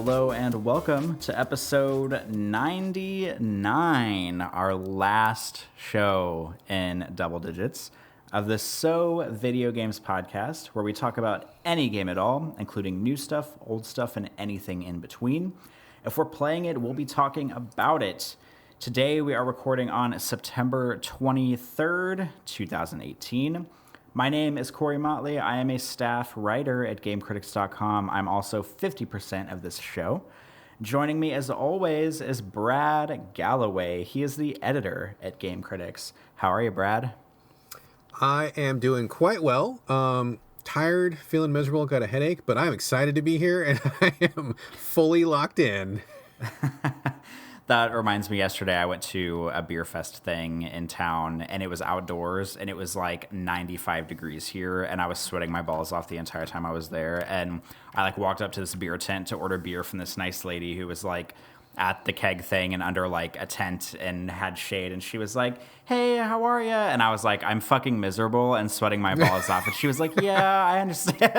Hello and welcome to episode 99, our last show in double digits of the So Video Games podcast, where we talk about any game at all, including new stuff, old stuff, and anything in between. If we're playing it, we'll be talking about it. Today we are recording on September 23rd, 2018. My name is Corey Motley. I am a staff writer at GameCritics.com. I'm also 50% of this show. Joining me, as always, is Brad Galloway. He is the editor at Game Critics. How are you, Brad? I am doing quite well. Tired, feeling miserable, got a headache, but I'm excited to be here, and I am fully locked in. That reminds me, yesterday I went to a beer fest thing in town, and it was outdoors, and it was like 95 degrees here, and I was sweating my balls off the entire time I was there. And I walked up to this beer tent to order beer from this nice lady who was at the keg thing and under a tent and had shade, and she was like, "Hey, how are you?" And I was like, "I'm fucking miserable and sweating my balls off." And she was like, "Yeah, I understand."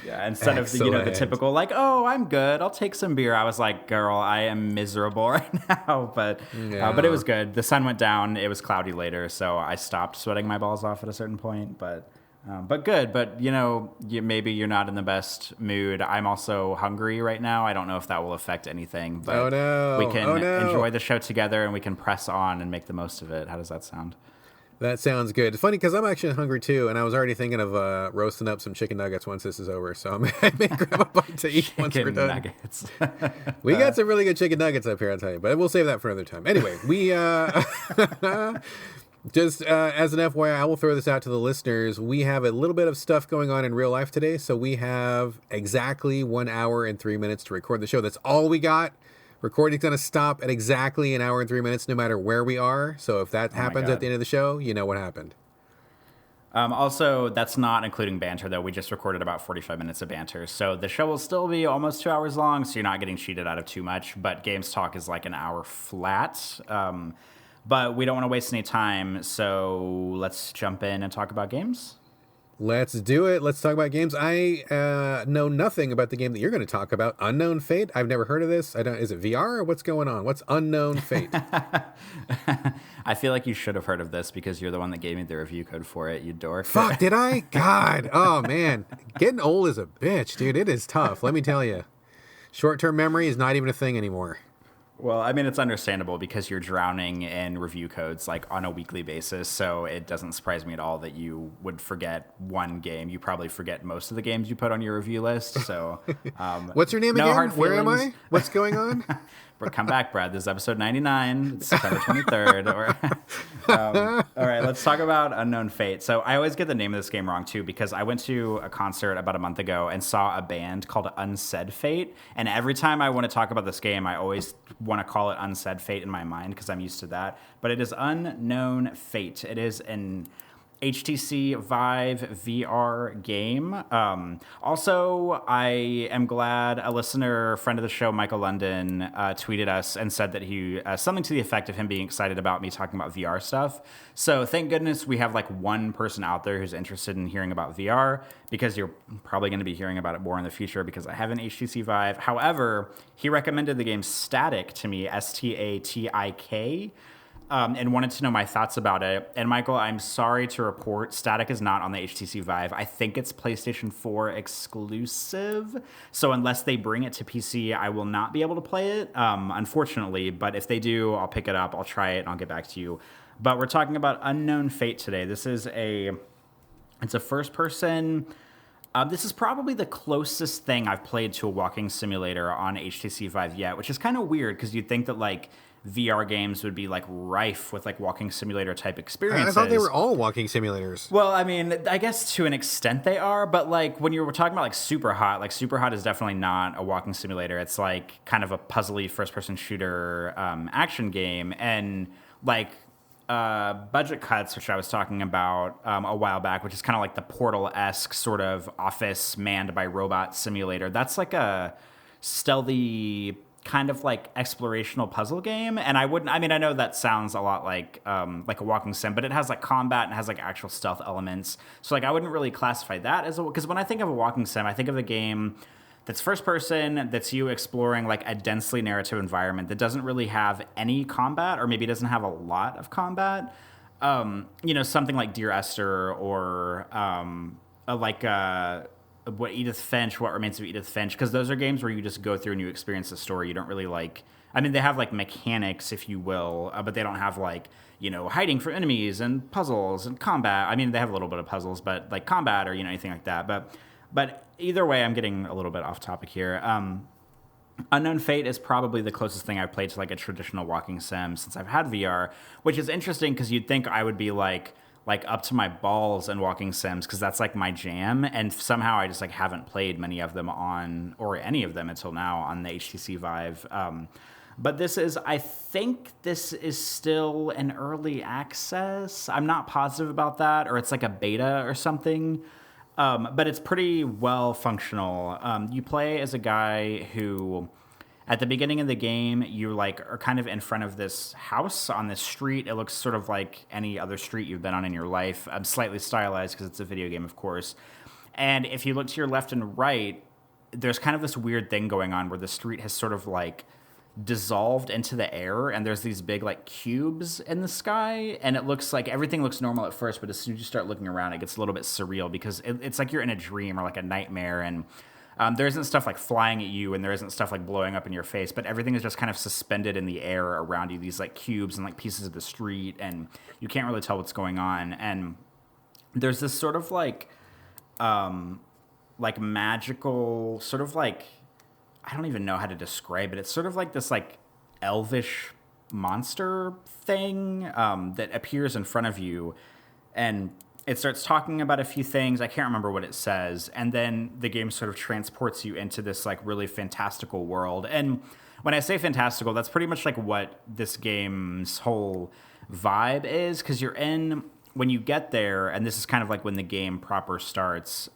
Yeah, instead of the typical "Oh, I'm good, I'll take some beer," I was like, "Girl, I am miserable right now." But it was good. The sun went down. It was cloudy later, so I stopped sweating my balls off at a certain point. But good. But maybe you're not in the best mood. I'm also hungry right now. I don't know if that will affect anything. But we can enjoy the show together, and we can press on and make the most of it. How does that sound? That sounds good. It's funny because I'm actually hungry too, and I was already thinking of roasting up some chicken nuggets once this is over. So I may grab a bite to eat once we're done. Nuggets. We got some really good chicken nuggets up here, I'll tell you, but we'll save that for another time. Anyway, we just as an FYI, I will throw this out to the listeners. We have a little bit of stuff going on in real life today, so we have exactly 1 hour and 3 minutes to record the show. That's all we got. Recording's going to stop at exactly 1 hour and 3 minutes, no matter where we are. So if that happens at the end of the show, you know what happened. Also, that's not including banter, though. We just recorded about 45 minutes of banter. So the show will still be almost 2 hours long, so you're not getting cheated out of too much. But Games Talk is an hour flat. But we don't want to waste any time, so let's jump in and talk about games. Let's do it. Let's talk about games. I know nothing about the game that you're going to talk about. Unknown Fate. I've never heard of this. Is it VR or what's going on? What's Unknown Fate? I feel like you should have heard of this because you're the one that gave me the review code for it, you dork. Fuck, did I? God. Oh, man. Getting old is a bitch, dude. It is tough. Let me tell you. Short-term memory is not even a thing anymore. Well, I mean, it's understandable because you're drowning in review codes on a weekly basis, so it doesn't surprise me at all that you would forget one game. You probably forget most of the games you put on your review list. So, what's your name again? Where am I? What's going on? Come back, Brad. This is episode 99. It's September 23rd. All right, let's talk about Unknown Fate. So I always get the name of this game wrong, too, because I went to a concert about a month ago and saw a band called Unsaid Fate. And every time I want to talk about this game, I always want to call it Unsaid Fate in my mind because I'm used to that. But it is Unknown Fate. It is an HTC Vive VR game. Also, I am glad a listener, friend of the show, Michael London, tweeted us and said that he something to the effect of him being excited about me talking about VR stuff. So thank goodness we have one person out there who's interested in hearing about VR, because you're probably going to be hearing about it more in the future because I have an HTC Vive. However, he recommended the game Static to me, Statik. And wanted to know my thoughts about it. And Michael, I'm sorry to report, Static is not on the HTC Vive. I think it's PlayStation 4 exclusive. So unless they bring it to PC, I will not be able to play it, unfortunately. But if they do, I'll pick it up, I'll try it, and I'll get back to you. But we're talking about Unknown Fate today. It's a first-person. This is probably the closest thing I've played to a walking simulator on HTC Vive yet, which is kind of weird because you'd think that VR games would be rife with walking simulator type experiences. I thought they were all walking simulators. Well, I mean, I guess to an extent they are, but when you were talking about Super Hot, Super Hot is definitely not a walking simulator. It's kind of a puzzly first person shooter action game, and Budget Cuts, which I was talking about a while back, which is kind of the Portal-esque sort of office manned by robot simulator. That's a stealthy kind of like explorational puzzle game. And I know that sounds a lot like a walking sim, but it has like combat and it has like actual stealth elements. So like I wouldn't really classify that as because when I think of a walking sim, I think of a game that's first person, that's you exploring like a densely narrative environment that doesn't really have any combat, or maybe doesn't have a lot of combat. Something like Dear Esther, or what Remains of Edith Finch, because those are games where you just go through and you experience the story. You don't really they have like mechanics, if you will, but they don't have like, hiding from enemies and puzzles and combat. I mean, they have a little bit of puzzles, but like combat or, anything like that. But either way, I'm getting a little bit off topic here. Unknown Fate is probably the closest thing I've played to like a traditional walking sim since I've had VR, which is interesting because you'd think I would be like up to my balls in walking sims because that's like my jam, and somehow I just like haven't played many of them or any of them until now on the HTC Vive. But I think this is still an early access. I'm not positive about that, or it's like a beta or something. But it's pretty well functional. You play as a guy who, at the beginning of the game, you like are kind of in front of this house on this street. It looks sort of like any other street you've been on in your life. Slightly stylized because it's a video game, of course. And if you look to your left and right, there's kind of this weird thing going on where the street has sort of like dissolved into the air, and there's these big like cubes in the sky, and it looks like everything looks normal at first, but as soon as you start looking around, it gets a little bit surreal because it's like you're in a dream or like a nightmare, and there isn't stuff like flying at you, and there isn't stuff like blowing up in your face, but everything is just kind of suspended in the air around you, these like cubes and like pieces of the street, and you can't really tell what's going on. And there's this sort of like magical sort of like, I don't even know how to describe it. It's sort of like this like elvish monster thing that appears in front of you, and it starts talking about a few things. I can't remember what it says, and then the game sort of transports you into this like really fantastical world. And when I say fantastical, that's pretty much like what this game's whole vibe is, because when you get there, and this is kind of like when the game proper starts.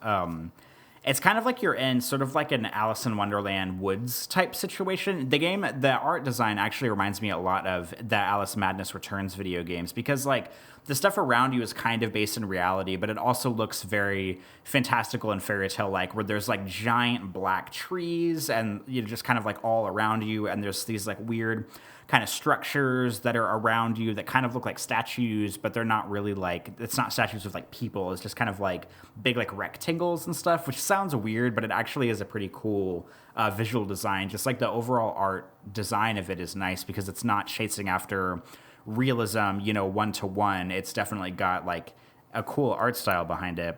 It's kind of like you're in sort of like an Alice in Wonderland woods type situation. The art design actually reminds me a lot of the Alice Madness Returns video games, because like the stuff around you is kind of based in reality, but it also looks very fantastical and fairy tale like, where there's like giant black trees and just kind of like all around you, and there's these like weird kind of structures that are around you that kind of look like statues, but they're not really like, it's not statues of like people. It's just kind of like big like rectangles and stuff, which sounds weird, but it actually is a pretty cool visual design. Just like the overall art design of it is nice because it's not chasing after realism, one-to-one. It's definitely got like a cool art style behind it.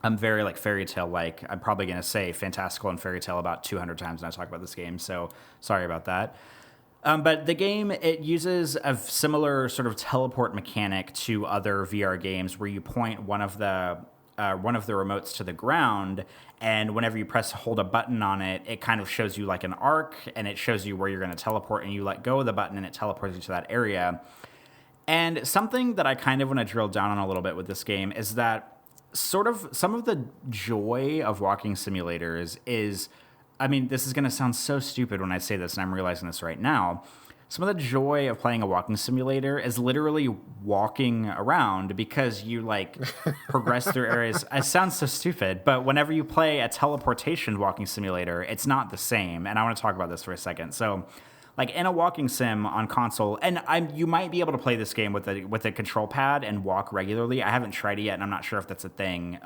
I'm very like fairy tale like. I'm probably going to say fantastical and fairy tale about 200 times when I talk about this game, so sorry about that. But the game, it uses a similar sort of teleport mechanic to other VR games, where you point one of the remotes to the ground, and whenever you hold a button on it, it kind of shows you like an arc, and it shows you where you're going to teleport, and you let go of the button, and it teleports you to that area. And something that I kind of want to drill down on a little bit with this game is that sort of some of the joy of walking simulators is, I mean, this is going to sound so stupid when I say this, and I'm realizing this right now. Some of the joy of playing a walking simulator is literally walking around, because you like progress through areas. It sounds so stupid, but whenever you play a teleportation walking simulator, it's not the same. And I want to talk about this for a second. So like in a walking sim on console, and you might be able to play this game with a control pad and walk regularly. I haven't tried it yet, and I'm not sure if that's a thing.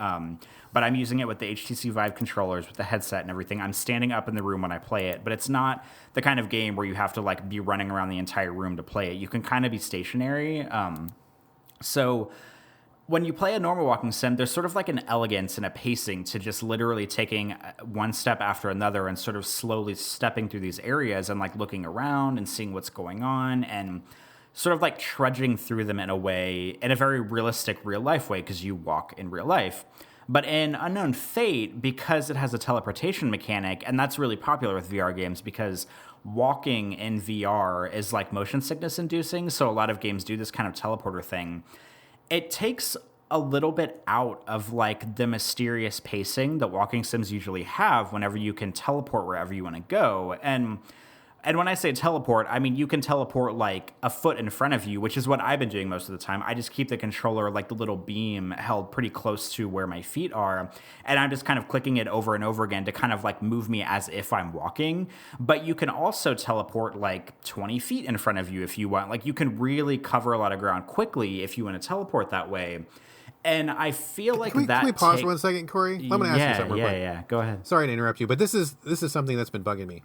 But I'm using it with the HTC Vive controllers, with the headset and everything. I'm standing up in the room when I play it, but it's not the kind of game where you have to like be running around the entire room to play it. You can kind of be stationary. So when you play a normal walking sim, there's sort of like an elegance and a pacing to just literally taking one step after another and sort of slowly stepping through these areas and like looking around and seeing what's going on and sort of like trudging through them in a very realistic real life way, because you walk in real life. But in Unknown Fate, because it has a teleportation mechanic, and that's really popular with VR games because walking in VR is like motion sickness inducing, so a lot of games do this kind of teleporter thing. It takes a little bit out of like the mysterious pacing that walking sims usually have whenever you can teleport wherever you want to go. And And when I say teleport, I mean you can teleport like a foot in front of you, which is what I've been doing most of the time. I just keep the controller, like the little beam, held pretty close to where my feet are, and I'm just kind of clicking it over and over again to kind of like move me as if I'm walking. But you can also teleport like 20 feet in front of you if you want. Like you can really cover a lot of ground quickly if you want to teleport that way. And I feel like can we pause 1 second, Corey? I'm going to ask you something real quick. Yeah. Go ahead. Sorry to interrupt you, but this is something that's been bugging me.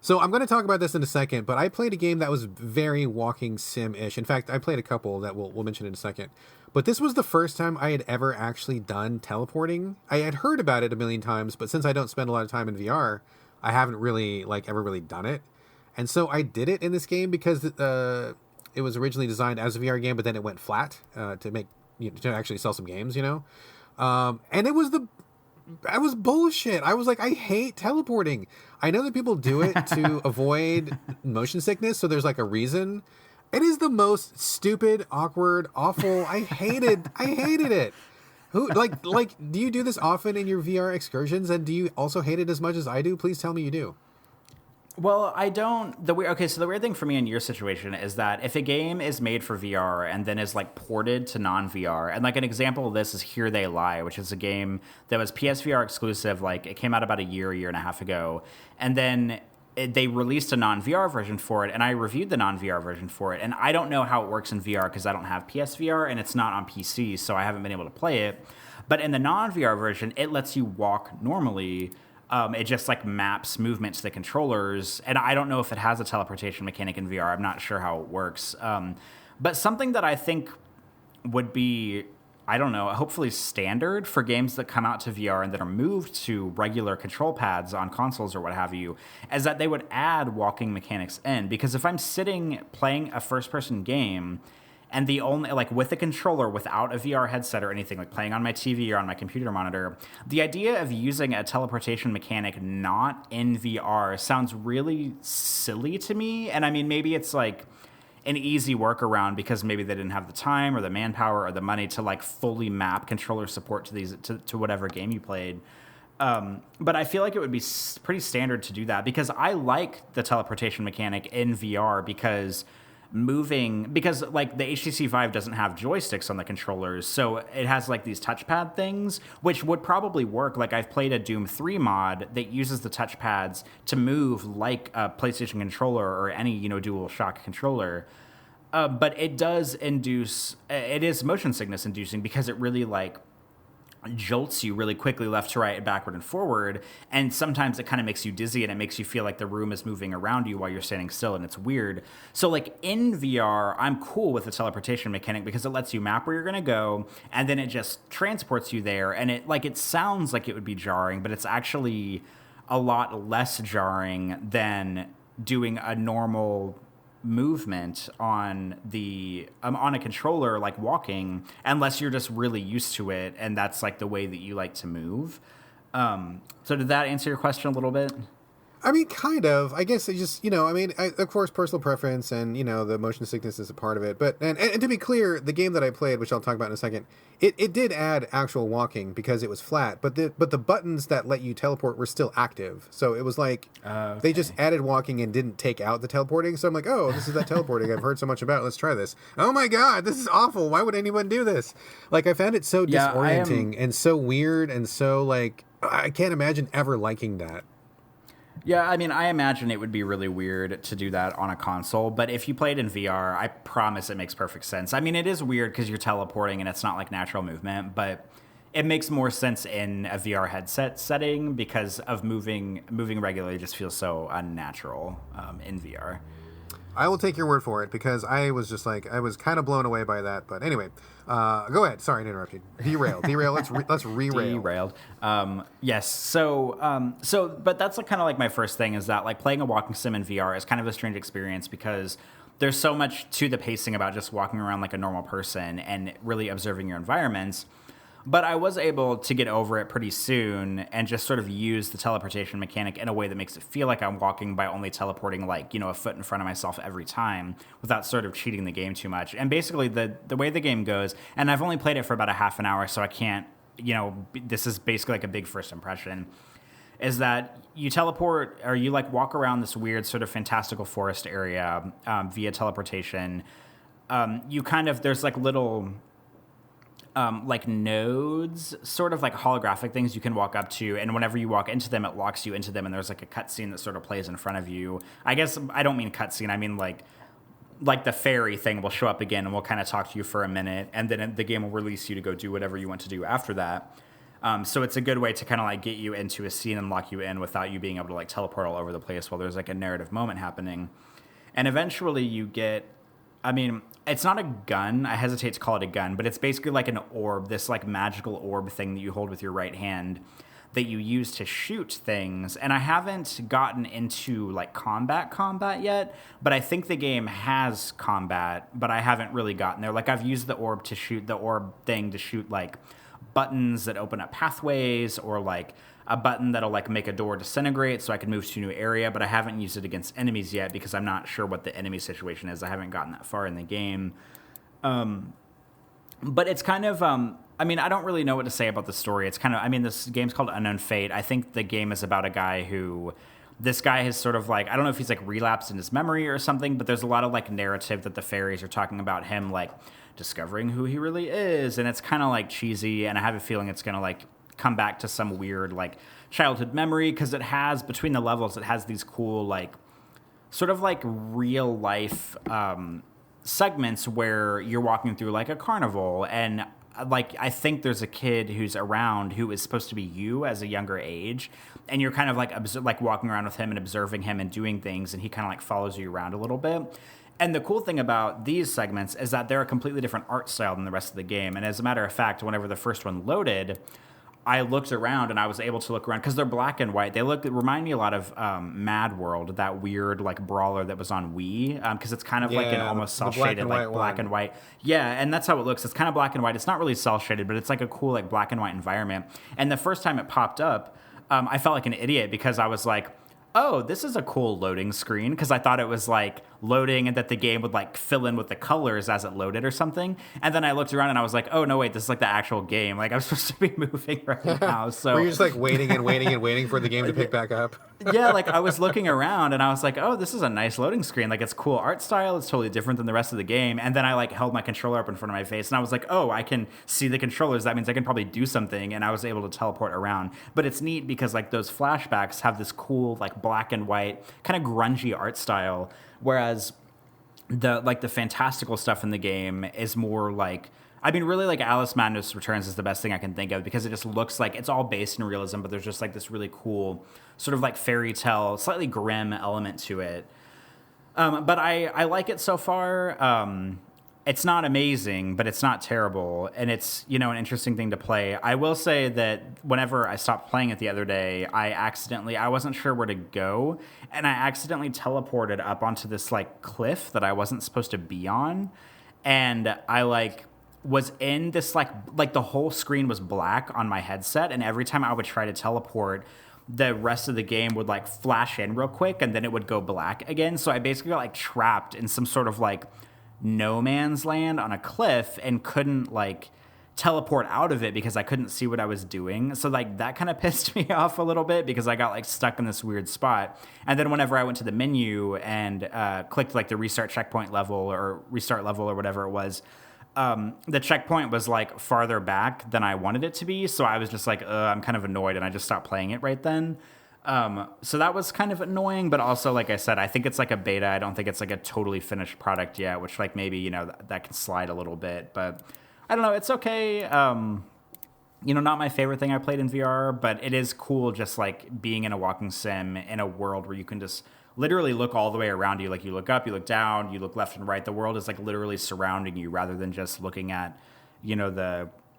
So I'm going to talk about this in a second, but I played a game that was very walking sim-ish. In fact, I played a couple that we'll mention in a second. But this was the first time I had ever actually done teleporting. I had heard about it a million times, but since I don't spend a lot of time in VR, I haven't really ever really done it. And so I did it in this game because it was originally designed as a VR game, but then it went flat to actually sell some games, and it was bullshit. I was like, I hate teleporting. I know that people do it to avoid motion sickness, so there's like a reason. It is the most stupid, awkward, awful. I hated it. Who do you do this often in your VR excursions, and do you also hate it as much as I do? Please tell me you do. Well, I don't. So the weird thing for me in your situation is that if a game is made for VR and then is like ported to non-VR, and like an example of this is Here They Lie, which is a game that was PSVR exclusive. Like it came out about a year and a half ago, and then they released a non-VR version for it, and I reviewed the non-VR version for it. And I don't know how it works in VR because I don't have PSVR and it's not on PC, so I haven't been able to play it. But in the non-VR version, it lets you walk normally. It just like maps movement to the controllers, and I don't know if it has a teleportation mechanic in VR. I'm not sure how it works. But something that I think would be, I don't know, hopefully standard for games that come out to VR and that are moved to regular control pads on consoles or what have you, is that they would add walking mechanics in. Because if I'm sitting playing a first-person game, and the only, like with a controller without a VR headset or anything, like playing on my TV or on my computer monitor, the idea of using a teleportation mechanic not in VR sounds really silly to me. And I mean, maybe it's like an easy workaround because maybe they didn't have the time or the manpower or the money to like fully map controller support to these to whatever game you played. But I feel like it would be pretty standard to do that because I like the teleportation mechanic in VR because like the HTC Vive doesn't have joysticks on the controllers, so it has like these touchpad things, which would probably work. Like I've played a Doom 3 mod that uses the touchpads to move like a PlayStation controller or any, dual shock controller. But it does it is motion sickness inducing because it really like jolts you really quickly left to right and backward and forward, and sometimes it kind of makes you dizzy and it makes you feel like the room is moving around you while you're standing still, and it's weird. So like in VR, I'm cool with the teleportation mechanic because it lets you map where you're going to go, and then it just transports you there, and it sounds like it would be jarring, but it's actually a lot less jarring than doing a normal movement on a controller, like walking, unless you're just really used to it and that's like the way that you like to move. So did that answer your question a little bit? I mean, kind of. I guess it just, of course, personal preference and, the motion sickness is a part of it. But, and to be clear, the game that I played, which I'll talk about in a second, it did add actual walking because it was flat. But the buttons that let you teleport were still active. So it was like they just added walking and didn't take out the teleporting. So I'm like, oh, this is that teleporting I've heard so much about. Let's try this. Oh, my God, this is awful. Why would anyone do this? Like, I found it so disorienting and so weird and so, like, I can't imagine ever liking that. Yeah, I mean, I imagine it would be really weird to do that on a console, but if you played in VR, I promise it makes perfect sense. I mean, it is weird because you're teleporting and it's not like natural movement, but it makes more sense in a VR headset setting because of moving regularly just feels so unnatural in VR. I will take your word for it because I was just like, I was kind of blown away by that. But anyway, go ahead. Sorry to interrupt you. Derail. Let's re-rail. Derailed. Yes. So, but that's kind of like my first thing is that like playing a walking sim in VR is kind of a strange experience because there's so much to the pacing about just walking around like a normal person and really observing your environments. But I was able to get over it pretty soon and just sort of use the teleportation mechanic in a way that makes it feel like I'm walking by only teleporting like, a foot in front of myself every time without sort of cheating the game too much. And basically the way the game goes, and I've only played it for about a half an hour, so I can't, this is basically like a big first impression, is that you teleport or you like walk around this weird sort of fantastical forest area via teleportation. You kind of, there's like little like nodes, sort of like holographic things you can walk up to, and whenever you walk into them, it locks you into them, and there's like a cutscene that sort of plays in front of you. I guess I don't mean cutscene, I mean like the fairy thing will show up again, and we'll kind of talk to you for a minute, and then the game will release you to go do whatever you want to do after that. So it's a good way to kind of like get you into a scene and lock you in without you being able to like teleport all over the place while there's like a narrative moment happening. And eventually you get, I mean, it's not a gun. I hesitate to call it a gun, but it's basically like an orb, this like magical orb thing that you hold with your right hand that you use to shoot things. And I haven't gotten into like combat yet, but I think the game has combat, but I haven't really gotten there. Like I've used the orb thing to shoot like buttons that open up pathways, or like a button that'll like make a door disintegrate so I can move to a new area, but I haven't used it against enemies yet because I'm not sure what the enemy situation is. I haven't gotten that far in the game. But it's kind of, I mean, I don't really know what to say about the story. It's kind of, I mean, this game's called Unknown Fate. I think the game is about a guy this guy has sort of like, I don't know if he's like relapsed in his memory or something, but there's a lot of like narrative that the fairies are talking about him like discovering who he really is, and it's kind of like cheesy, and I have a feeling it's going to like come back to some weird like childhood memory, because it has, between the levels, it has these cool like sort of like real life segments where you're walking through like a carnival, and like I think there's a kid who's around who is supposed to be you as a younger age, and you're kind of like like walking around with him and observing him and doing things, and he kind of like follows you around a little bit. And the cool thing about these segments is that they're a completely different art style than the rest of the game. And as a matter of fact, whenever the first one loaded, I looked around and I was able to look around because they're black and white. They remind me a lot of Mad World, that weird like brawler that was on Wii, because it's kind of like an almost cel-shaded like black and white. Yeah, and that's how it looks. It's kind of black and white. It's not really cel-shaded, but it's like a cool like black and white environment. And the first time it popped up, I felt like an idiot because I was like, oh, this is a cool loading screen, because I thought it was like loading and that the game would like fill in with the colors as it loaded or something. And then I looked around and I was like, oh, no, wait, this is like the actual game. Like I'm supposed to be moving right now. So were you just like waiting and waiting and waiting for the game to pick back up? Yeah, like I was looking around and I was like, oh, this is a nice loading screen. Like it's cool art style. It's totally different than the rest of the game. And then I like held my controller up in front of my face and I was like, oh, I can see the controllers. That means I can probably do something. And I was able to teleport around. But it's neat because like those flashbacks have this cool like black and white kind of grungy art style, whereas the fantastical stuff in the game is more like, I mean, really, like Alice Madness Returns is the best thing I can think of because it just looks like it's all based in realism, but there's just like this really cool sort of like fairy tale, slightly grim element to it. But I like it so far. It's not amazing, but it's not terrible, and it's, you know, an interesting thing to play. I will say that whenever I stopped playing it the other day, I wasn't sure where to go, and I accidentally teleported up onto this like cliff that I wasn't supposed to be on, and I was in this like the whole screen was black on my headset, and every time I would try to teleport, the rest of the game would like flash in real quick, and then it would go black again. So I basically got like trapped in some sort of like no man's land on a cliff and couldn't like teleport out of it because I couldn't see what I was doing. So like that kind of pissed me off a little bit because I got like stuck in this weird spot. And then whenever I went to the menu and clicked like the restart checkpoint level or restart level or whatever it was, the checkpoint was like farther back than I wanted it to be. So I was just like, I'm kind of annoyed, and I just stopped playing it right then. So that was kind of annoying, but also, like I said, I think it's like a beta. I don't think it's like a totally finished product yet, which like maybe, you know, that can slide a little bit, but I don't know. It's okay. You know, not my favorite thing I played in VR, but it is cool just like being in a walking sim in a world where you can just literally look all the way around you. Like you look up, you look down, you look left and right. The world is like literally surrounding you rather than just looking at, you know,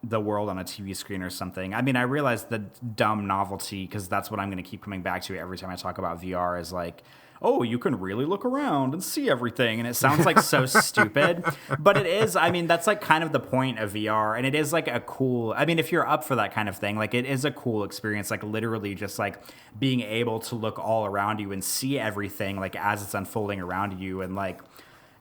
the world on a TV screen or something. I mean, I realize the dumb novelty, because that's what I'm going to keep coming back to every time I talk about VR, is like, oh, you can really look around and see everything. And it sounds like so stupid, but it is. I mean, that's like kind of the point of VR. And it is like a cool, I mean, if you're up for that kind of thing, like it is a cool experience, like literally just like being able to look all around you and see everything like as it's unfolding around you. And like,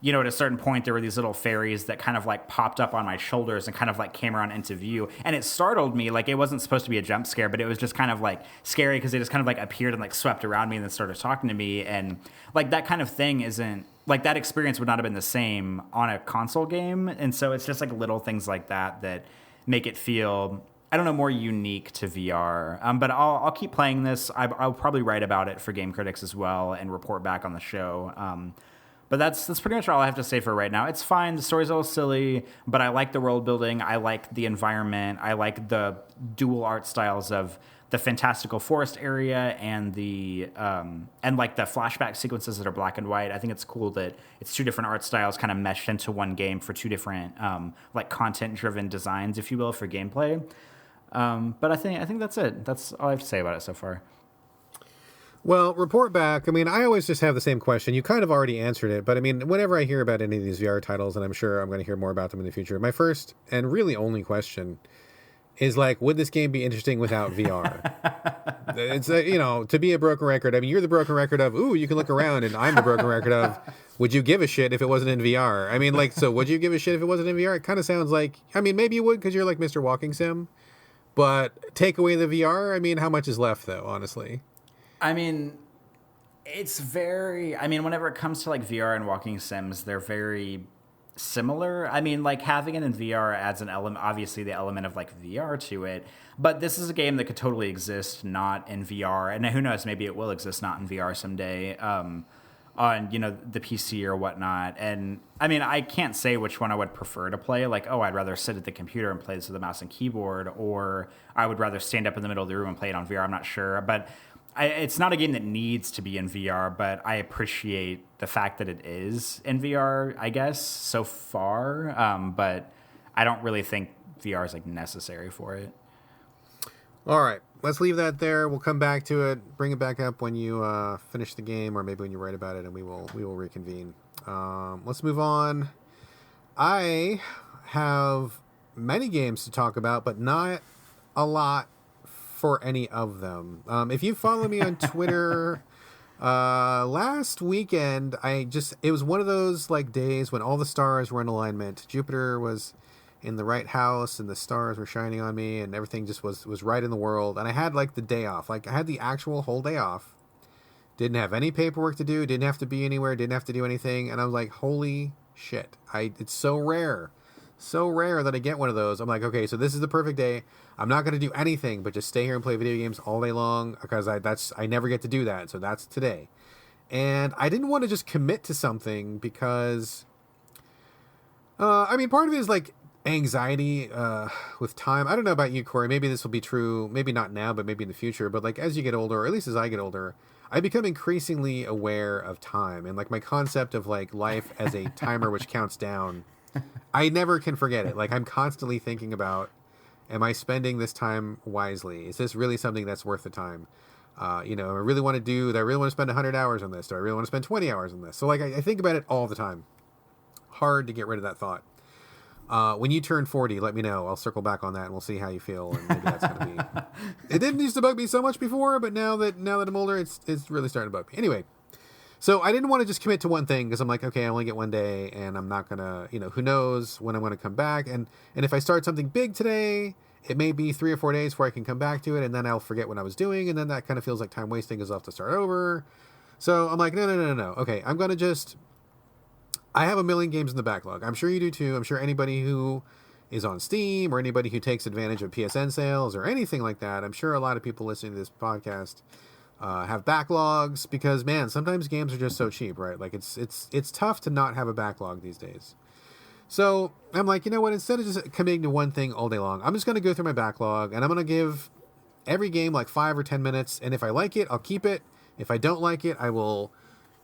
at a certain point, there were these little fairies that kind of like popped up on my shoulders and kind of like came around into view. And it startled me. Like, it wasn't supposed to be a jump scare, but it was just kind of like scary because they just kind of like appeared and like swept around me and then started talking to me. And like that kind of thing isn't like, that experience would not have been the same on a console game. And so it's just like little things like that make it feel, I don't know, more unique to VR. But I'll keep playing this. I'll probably write about it for Game Critics as well and report back on the show. But that's pretty much all I have to say for right now. It's fine. The story's a little silly, but I like the world building. I like the environment. I like the dual art styles of the fantastical forest area and the like the flashback sequences that are black and white. I think it's cool that it's two different art styles kind of meshed into one game for two different like content-driven designs, if you will, for gameplay. But I think that's it. That's all I have to say about it so far. Well, report back. I mean, I always just have the same question. You kind of already answered it, but I mean, whenever I hear about any of these VR titles, and I'm sure I'm going to hear more about them in the future, my first and really only question is like, would this game be interesting without VR? It's, to be a broken record. I mean, you're the broken record of, ooh, you can look around, and I'm the broken record of, would you give a shit if it wasn't in VR? I mean, like, so would you give a shit if it wasn't in VR? It kind of sounds like, I mean, maybe you would because you're like Mr. Walking Sim, but take away the VR, I mean, how much is left, though, honestly? I mean, whenever it comes to like VR and walking sims, they're very similar. I mean, like having it in VR adds an element, obviously the element of like VR to it, but this is a game that could totally exist not in VR. And who knows, maybe it will exist not in VR someday on, the PC or whatnot. And I mean, I can't say which one I would prefer to play. Like, oh, I'd rather sit at the computer and play this with a mouse and keyboard, or I would rather stand up in the middle of the room and play it on VR. I'm not sure, but it's not a game that needs to be in VR, but I appreciate the fact that it is in VR, I guess, so far. But I don't really think VR is like necessary for it. All right, let's leave that there. We'll come back to it, bring it back up when you finish the game, or maybe when you write about it, and we will reconvene. Let's move on. I have many games to talk about, but not a lot for any of them. If you follow me on Twitter, last weekend, it was one of those like days when all the stars were in alignment. Jupiter was in the right house and the stars were shining on me and everything just was right in the world. And I had like the day off. Like I had the actual whole day off. Didn't have any paperwork to do, didn't have to be anywhere, didn't have to do anything. And I was like, holy shit. It's so rare that I get one of those. I'm like, okay, so this is the perfect day. I'm not going to do anything but just stay here and play video games all day long because I never get to do that. So that's today. And I didn't want to just commit to something because, part of it is like anxiety with time. I don't know about you, Corey. Maybe this will be true. Maybe not now, but maybe in the future. But like as you get older, or at least as I get older, I become increasingly aware of time and like my concept of like life as a timer which counts down. I never can forget it. Like I'm constantly thinking about, am I spending this time wisely? Is this really something that's worth the time? I really want to spend 100 hours on this, or I really want to spend 20 hours on this. So like I think about it all the time. Hard to get rid of that thought. When you turn 40, let me know. I'll circle back on that and we'll see how you feel. And maybe that's going to be, it didn't used to bug me so much before, but now that I'm older, it's really starting to bug me. Anyway. So I didn't want to just commit to one thing because I'm like, okay, I only get one day and I'm not going to, who knows when I'm going to come back. And if I start something big today, it may be 3 or 4 days before I can come back to it. And then I'll forget what I was doing. And then that kind of feels like time wasting because I'll have to start over. So I'm like, no. Okay, I'm going to I have a million games in the backlog. I'm sure you do too. I'm sure anybody who is on Steam or anybody who takes advantage of PSN sales or anything like that. I'm sure a lot of people listening to this podcast have backlogs because, man, sometimes games are just so cheap, right? Like it's tough to not have a backlog these days. So I'm like, you know what? Instead of just committing to one thing all day long, I'm just going to go through my backlog and I'm going to give every game like 5 or 10 minutes. And if I like it, I'll keep it. If I don't like it, I will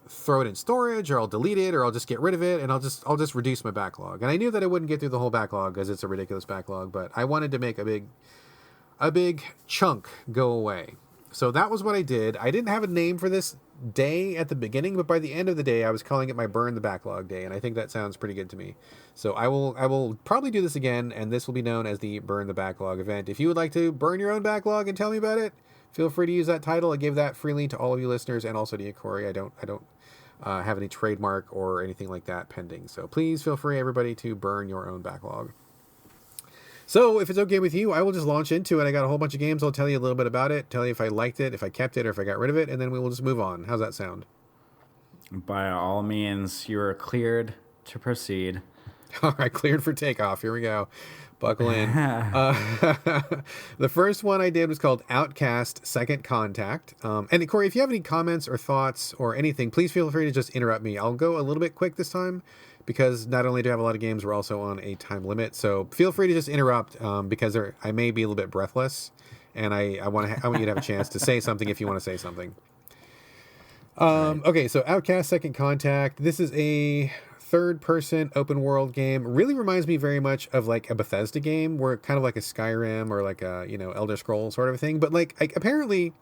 throw it in storage or I'll delete it or I'll just get rid of it and I'll just reduce my backlog. And I knew that I wouldn't get through the whole backlog because it's a ridiculous backlog, but I wanted to make a big chunk go away. So that was what I did. I didn't have a name for this day at the beginning, but by the end of the day, I was calling it my Burn the Backlog day, and I think that sounds pretty good to me. So I will probably do this again, and this will be known as the Burn the Backlog event. If you would like to burn your own backlog and tell me about it, feel free to use that title. I give that freely to all of you listeners and also to you, Corey. I don't have any trademark or anything like that pending. So please feel free, everybody, to burn your own backlog. So if it's okay with you, I will just launch into it. I got a whole bunch of games. I'll tell you a little bit about it, tell you if I liked it, if I kept it, or if I got rid of it, and then we will just move on. How's that sound? By all means, you are cleared to proceed. All right, cleared for takeoff. Here we go. Buckle in. The first one I did was called Outcast Second Contact. And Corey, if you have any comments or thoughts or anything, please feel free to just interrupt me. I'll go a little bit quick this time because not only do I have a lot of games, we're also on a time limit. So feel free to just interrupt because I may be a little bit breathless, and I want you to have a chance to say something if you want to say something. Okay, so Outcast Second Contact. This is a third-person open-world game. Really reminds me very much of like a Bethesda game, where kind of like a Skyrim or like a Elder Scrolls sort of a thing. But like apparently,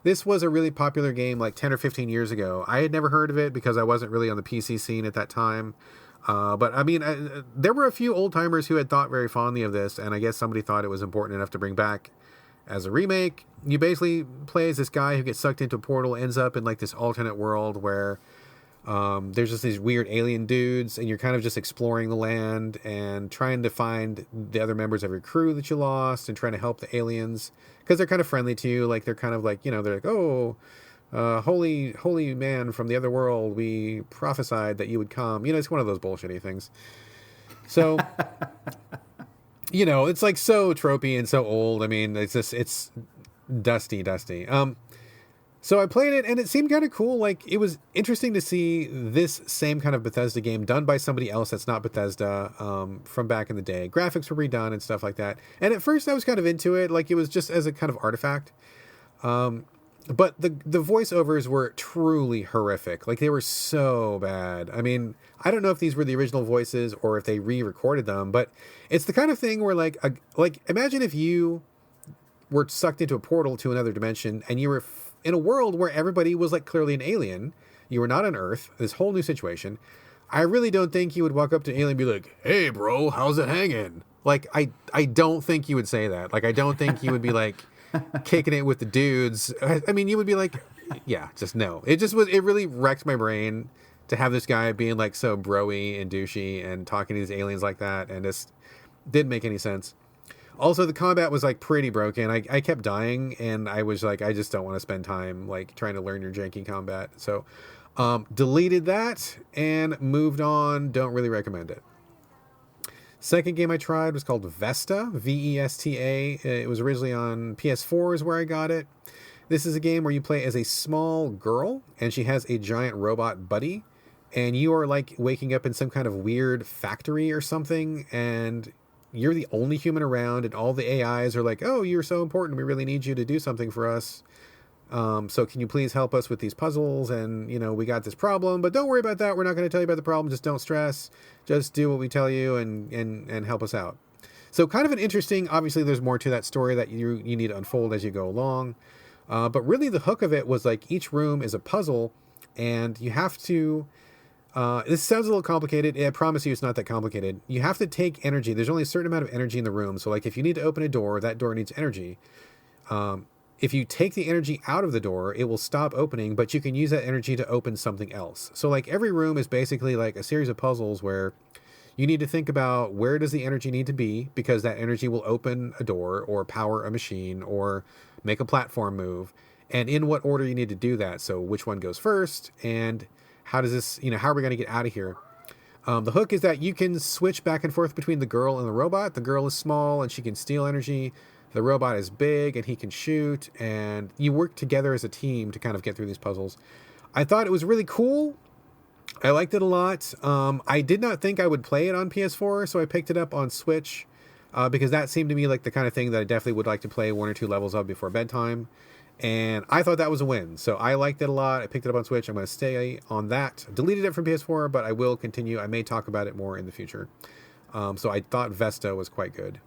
this was a really popular game like 10 or 15 years ago. I had never heard of it because I wasn't really on the PC scene at that time. But I mean, there were a few old-timers who had thought very fondly of this, and I guess somebody thought it was important enough to bring back as a remake. You basically play as this guy who gets sucked into a portal, ends up in like this alternate world where there's just these weird alien dudes, and you're kind of just exploring the land and trying to find the other members of your crew that you lost and trying to help the aliens because they're kind of friendly to you. Like they're kind of like, they're like, oh, holy man from the other world, we prophesied that you would come. It's one of those bullshitty things. So, it's like so tropey and so old. I mean, it's dusty. So I played it, and it seemed kind of cool. Like, it was interesting to see this same kind of Bethesda game done by somebody else that's not Bethesda from back in the day. Graphics were redone and stuff like that. And at first, I was kind of into it. Like, it was just as a kind of artifact. But the voiceovers were truly horrific. Like, they were so bad. I mean, I don't know if these were the original voices or if they re-recorded them, but it's the kind of thing where, like imagine if you were sucked into a portal to another dimension and you were in a world where everybody was like clearly an alien. You were not on Earth, this whole new situation. I really don't think you would walk up to an alien and be like, hey bro, how's it hanging? Like, I don't think you would say that. Like, I don't think you would be like kicking it with the dudes. I mean, you would be like, yeah, just no. It really wrecked my brain to have this guy being like so bro-y and douchey and talking to these aliens like that, and just didn't make any sense. Also, the combat was like pretty broken. I kept dying, and I was like, I just don't want to spend time like trying to learn your janky combat. So deleted that and moved on. Don't really recommend it. Second game I tried was called Vesta, Vesta. It was originally on PS4 is where I got it. This is a game where you play as a small girl, and she has a giant robot buddy, and you are like waking up in some kind of weird factory or something, and you're the only human around, and all the AIs are like, oh, you're so important, we really need you to do something for us. So can you please help us with these puzzles? And, we got this problem, but don't worry about that. We're not going to tell you about the problem. Just don't stress. Just do what we tell you and help us out. So kind of an interesting, obviously there's more to that story that you need to unfold as you go along. But really the hook of it was like each room is a puzzle, and you have to... this sounds a little complicated. I promise you it's not that complicated. You have to take energy. There's only a certain amount of energy in the room. So like if you need to open a door, that door needs energy. If you take the energy out of the door, it will stop opening, but you can use that energy to open something else. So like every room is basically like a series of puzzles where you need to think about where does the energy need to be, because that energy will open a door or power a machine or make a platform move, and in what order you need to do that. So which one goes first, and how does this, how are we going to get out of here? The hook is that you can switch back and forth between the girl and the robot. The girl is small and she can steal energy. The robot is big and he can shoot, and you work together as a team to kind of get through these puzzles. I thought it was really cool. I liked it a lot. I did not think I would play it on PS4, so I picked it up on Switch because that seemed to me like the kind of thing that I definitely would like to play 1 or 2 levels of before bedtime. And I thought that was a win. So I liked it a lot. I picked it up on Switch. I'm going to stay on that. Deleted it from PS4, but I will continue. I may talk about it more in the future. So I thought Vesta was quite good.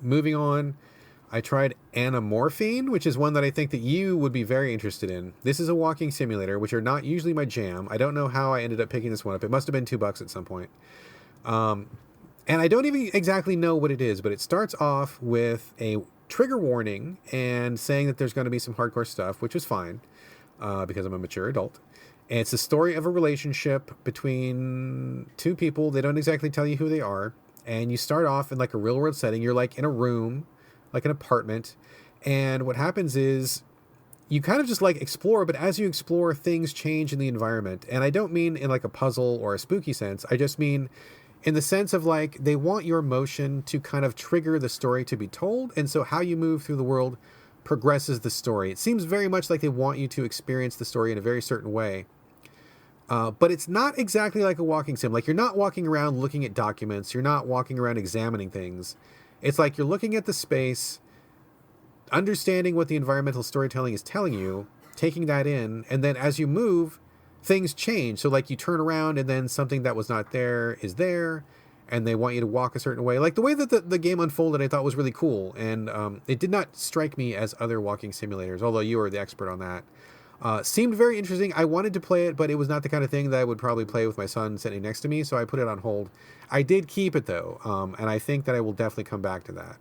Moving on, I tried Anamorphine, which is one that I think that you would be very interested in. This is a walking simulator, which are not usually my jam. I don't know how I ended up picking this one up. It must have been $2 at some point. And I don't even exactly know what it is, but it starts off with a trigger warning and saying that there's going to be some hardcore stuff, which is fine because I'm a mature adult. And it's the story of a relationship between two people. They don't exactly tell you who they are. And you start off in like a real world setting. You're like in a room, like an apartment. And what happens is you kind of just like explore, but as you explore, things change in the environment. And I don't mean in like a puzzle or a spooky sense. I just mean in the sense of like they want your emotion to kind of trigger the story to be told. And so how you move through the world progresses the story. It seems very much like they want you to experience the story in a very certain way. But it's not exactly like a walking sim. Like you're not walking around looking at documents. You're not walking around examining things. It's like you're looking at the space, understanding what the environmental storytelling is telling you, taking that in, and then as you move, things change. So like you turn around and then something that was not there is there, and they want you to walk a certain way. Like the way that the game unfolded, I thought was really cool. And it did not strike me as other walking simulators, although you are the expert on that. Seemed very interesting. I wanted to play it, but it was not the kind of thing that I would probably play with my son sitting next to me, so I put it on hold. I did keep it, though, and I think that I will definitely come back to that.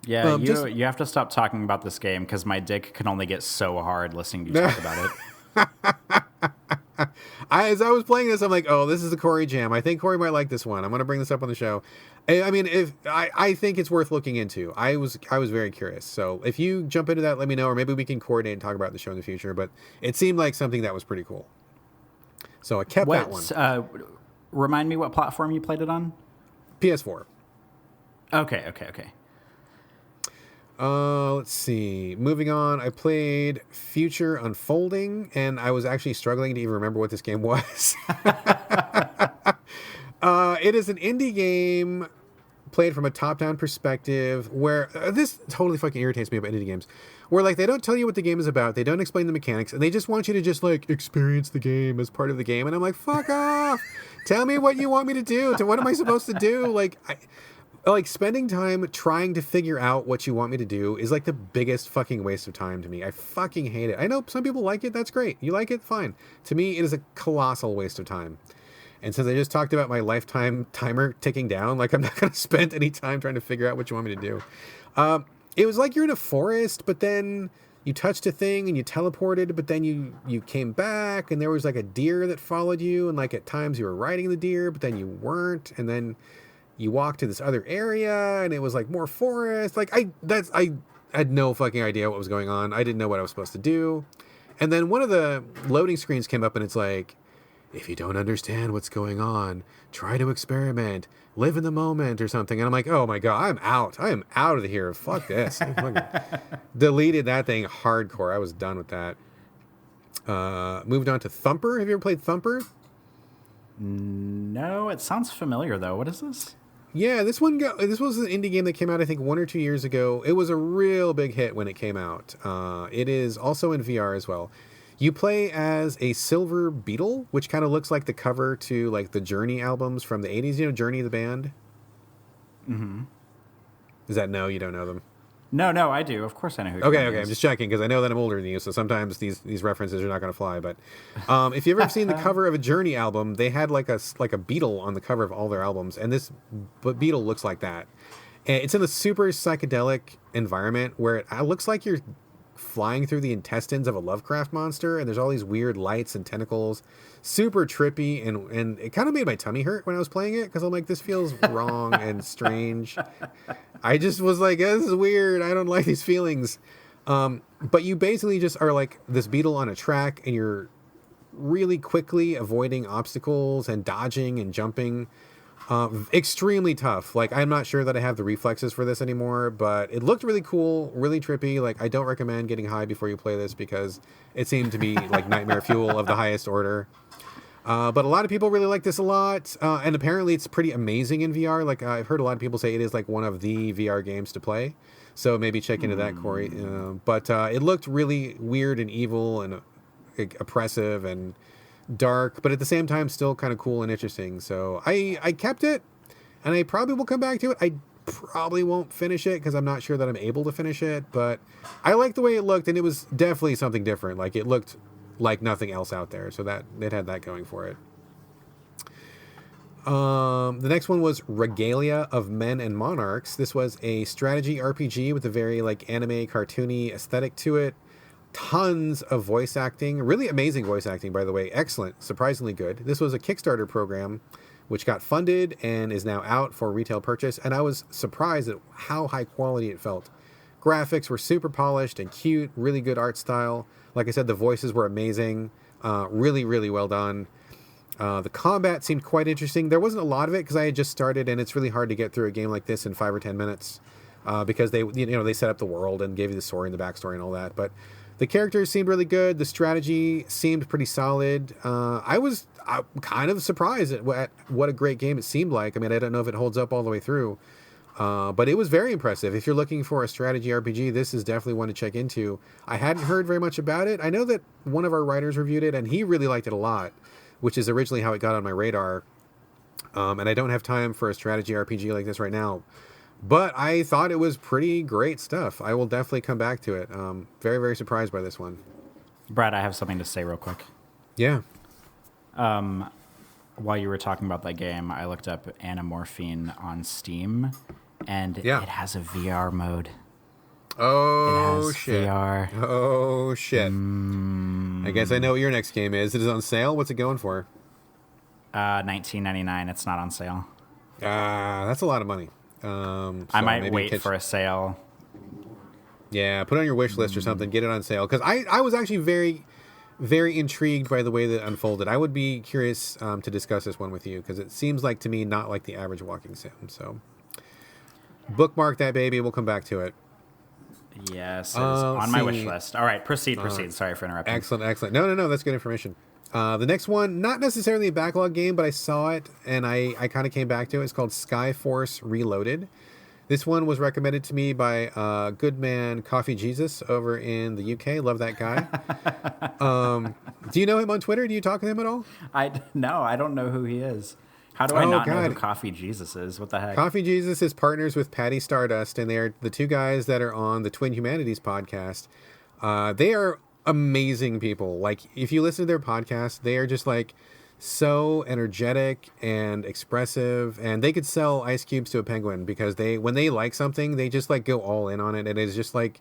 Yeah, you have to stop talking about this game because my dick can only get so hard listening to you talk about it. As I was playing this, I'm like, oh, this is a Corey jam. I think Corey might like this one. I'm going to bring this up on the show. I mean, if I think it's worth looking into. I was very curious. So if you jump into that, let me know, or maybe we can coordinate and talk about the show in the future. But it seemed like something that was pretty cool. So I kept that one. Remind me what platform you played it on? PS4. Okay. Let's see. Moving on, I played Future Unfolding, and I was actually struggling to even remember what this game was. It is an indie game played from a top-down perspective where this totally fucking irritates me about indie games, where like they don't tell you what the game is about, they don't explain the mechanics, and they just want you to just like experience the game as part of the game. And I'm like, fuck off! Tell me what you want me to do. What am I supposed to do? Like spending time trying to figure out what you want me to do is like the biggest fucking waste of time to me. I fucking hate it. I know some people like it. That's great. You like it? Fine. To me, it is a colossal waste of time. And since I just talked about my lifetime timer ticking down, like I'm not going to spend any time trying to figure out what you want me to do. It was like you're in a forest, but then you touched a thing and you teleported, but then you came back and there was like a deer that followed you. And like at times you were riding the deer, but then you weren't. And then you walked to this other area and it was like more forest. Like I had no fucking idea what was going on. I didn't know what I was supposed to do. And then one of the loading screens came up and it's like, if you don't understand what's going on, try to experiment, live in the moment or something. And I'm like, oh my God, I'm out. I am out of here. Fuck this. I fucking deleted that thing hardcore. I was done with that. Moved on to Thumper. Have you ever played Thumper? No, it sounds familiar though. What is this? Yeah, this was an indie game that came out, I think, 1 or 2 years ago. It was a real big hit when it came out. It is also in VR as well. You play as a silver beetle, which kind of looks like the cover to like the Journey albums from the 80s. You know Journey the band? Mm-hmm. Is that no? You don't know them? No, I do. Of course I know who Okay, I'm just checking because I know that I'm older than you, so sometimes these references are not going to fly. But if you've ever seen the cover of a Journey album, they had like a beetle on the cover of all their albums, and this beetle looks like that. And it's in a super psychedelic environment where it looks like you're flying through the intestines of a Lovecraft monster, and there's all these weird lights and tentacles, super trippy, and it kind of made my tummy hurt when I was playing it because I'm like, this feels wrong and strange. I just was like, oh, this is weird. I don't like these feelings. But you basically just are like this beetle on a track, and you're really quickly avoiding obstacles and dodging and jumping. Extremely tough. Like, I'm not sure that I have the reflexes for this anymore, but it looked really cool, really trippy. Like, I don't recommend getting high before you play this because it seemed to be like nightmare fuel of the highest order. But a lot of people really like this a lot. And apparently it's pretty amazing in VR. Like, I've heard a lot of people say it is like one of the VR games to play. So maybe check into that, Corey. But it looked really weird and evil and oppressive and dark, but at the same time still kind of cool and interesting. So I kept it, and I probably will come back to it. I probably won't finish it because I'm not sure that I'm able to finish it, but I like the way it looked, and it was definitely something different. Like, it looked like nothing else out there, so that it had that going for it. The next one was Regalia of Men and Monarchs. This was a strategy RPG with a very like anime cartoony aesthetic to it. tons of voice acting, really amazing voice acting, by the way. Excellent, surprisingly good. This was a Kickstarter program which got funded and is now out for retail purchase. And I was surprised at how high quality it felt. Graphics were super polished and cute, really good art style. Like I said, the voices were amazing, really, really well done. The combat seemed quite interesting. There wasn't a lot of it because I had just started, and it's really hard to get through a game like this in 5 or 10 minutes because they set up the world and gave you the story and the backstory and all that. But the characters seemed really good. The strategy seemed pretty solid. I was kind of surprised at what a great game it seemed like. I mean, I don't know if it holds up all the way through, but it was very impressive. If you're looking for a strategy RPG, this is definitely one to check into. I hadn't heard very much about it. I know that one of our writers reviewed it, and he really liked it a lot, which is originally how it got on my radar. And I don't have time for a strategy RPG like this right now. But I thought it was pretty great stuff. I will definitely come back to it. Very, very surprised by this one. Brad, I have something to say real quick. Yeah. While you were talking about that game, I looked up Anamorphine on Steam, and it has a VR mode. Oh, it has shit. VR. Oh, shit. I guess I know what your next game is. It is on sale? What's it going for? $19.99. It's not on sale. That's a lot of money. I might wait for a sale. Yeah, put it on your wish list or something. Get it on sale. Because I was actually very, very intrigued by the way that it unfolded. I would be curious to discuss this one with you because it seems like to me not like the average walking sim. So bookmark that baby. We'll come back to it. Yes, it's on my wish list. All right, proceed. Sorry for interrupting. Excellent. No, that's good information. The next one, not necessarily a backlog game, but I saw it and I kind of came back to it. It's called Skyforce Reloaded. This one was recommended to me by good man Coffee Jesus over in the UK. Love that guy. Do you know him on Twitter? Do you talk to him at all? No, I don't know who he is. How do I not know who Coffee Jesus is? What the heck? Coffee Jesus is partners with Patty Stardust, and they're the two guys that are on the Twin Humanities podcast. They are amazing people. Like, if you listen to their podcast, they are just like so energetic and expressive, and they could sell ice cubes to a penguin because when they like something, they just like go all in on it, and it's just like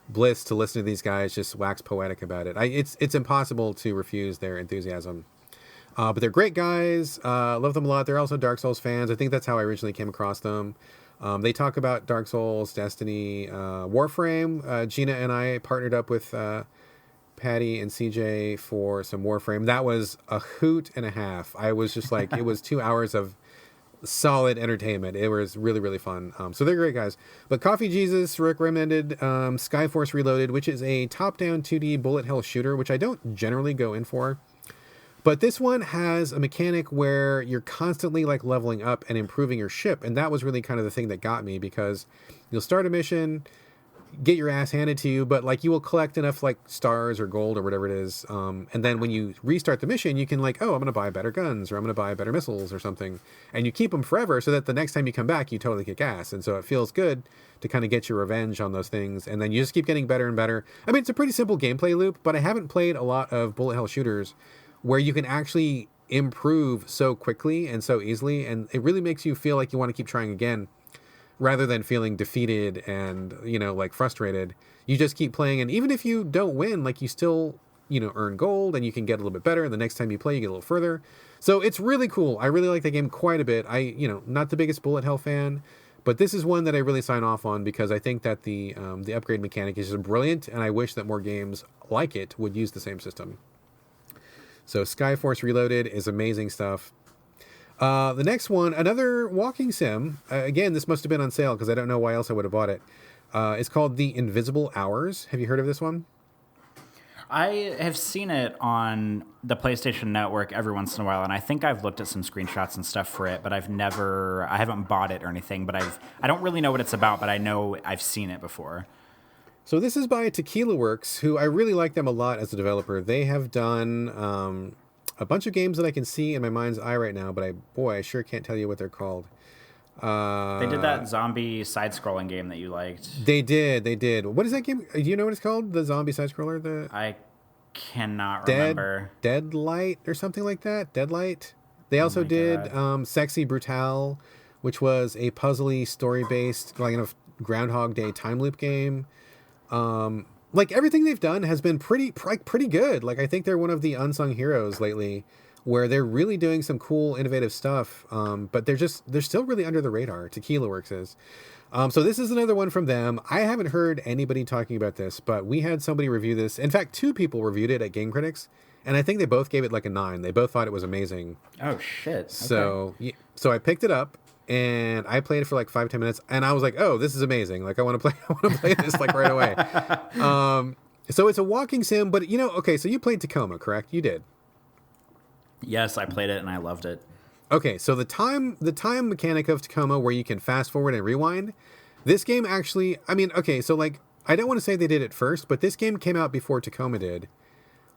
bliss to listen to these guys just wax poetic about it. It's impossible to refuse their enthusiasm. But they're great guys. Love them a lot. They're also Dark Souls fans. I think that's how I originally came across them. They talk about Dark Souls, Destiny, Warframe. Gina and I partnered up with Patty and CJ for some Warframe. That was a hoot and a half. I was just like, it was 2 hours of solid entertainment. It was really, really fun. So they're great guys. But Coffee Jesus recommended Skyforce Reloaded, which is a top-down 2D bullet hell shooter, which I don't generally go in for. But this one has a mechanic where you're constantly like leveling up and improving your ship. And that was really kind of the thing that got me, because you'll start a mission, get your ass handed to you, but like you will collect enough like stars or gold or whatever it is. And then when you restart the mission, you can like, oh, I'm going to buy better guns, or I'm going to buy better missiles or something. And you keep them forever so that the next time you come back, you totally kick ass. And so it feels good to kind of get your revenge on those things. And then you just keep getting better and better. I mean, it's a pretty simple gameplay loop, but I haven't played a lot of bullet hell shooters where you can actually improve so quickly and so easily. And it really makes you feel like you want to keep trying again, rather than feeling defeated and, like frustrated. You just keep playing. And even if you don't win, like you still, earn gold and you can get a little bit better. And the next time you play, you get a little further. So it's really cool. I really like the game quite a bit. Not the biggest bullet hell fan, but this is one that I really sign off on because I think that the upgrade mechanic is just brilliant. And I wish that more games like it would use the same system. So Skyforce Reloaded is amazing stuff. The next one, another walking sim. Again, this must have been on sale because I don't know why else I would have bought it. It's called The Invisible Hours. Have you heard of this one? I have seen it on the PlayStation Network every once in a while, and I think I've looked at some screenshots and stuff for it, but I haven't bought it or anything, but I don't really know what it's about, but I know I've seen it before. So this is by Tequila Works, who I really like them a lot as a developer. They have done a bunch of games that I can see in my mind's eye right now, but I sure can't tell you what they're called. They did that zombie side-scrolling game that you liked. They did. What is that game? Do you know what it's called? The zombie side-scroller? I cannot remember. Deadlight or something like that? Deadlight? They also did Sexy Brutale, which was a puzzly, story-based, like a Groundhog Day time loop game. like everything they've done has been pretty good. Like I think they're one of the unsung heroes lately, where they're really doing some cool, innovative stuff. But they're still really under the radar. Tequila Works is. So this is another one from them. I haven't heard anybody talking about this, but we had somebody review this. In fact, 2 people reviewed it at Game Critics, and I think they both gave it like a 9. They both thought it was amazing. Oh shit! So so I picked it up and I played it for like 5-10 minutes, and I was like, oh, this is amazing. Like I want to play this like right away. So it's a walking sim, but okay. So you played Tacoma, correct? You did. Yes, I played it and I loved it. Okay, so the time mechanic of Tacoma, where you can fast forward and rewind, this game actually, I mean, okay, so like I don't want to say they did it first, but this game came out before Tacoma did.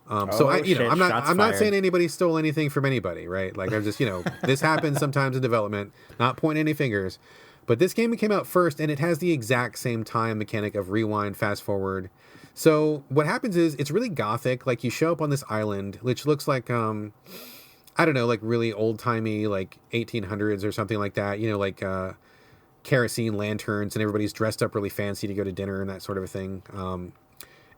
So I'm not saying anybody stole anything from anybody, right? Like I'm just, this happens sometimes in development, not pointing any fingers, but this game came out first, and it has the exact same time mechanic of rewind, fast forward. So what happens is it's really gothic. Like you show up on this island, which looks like, I don't know, like really old timey, like 1800s or something like that, like, kerosene lanterns, and everybody's dressed up really fancy to go to dinner and that sort of a thing.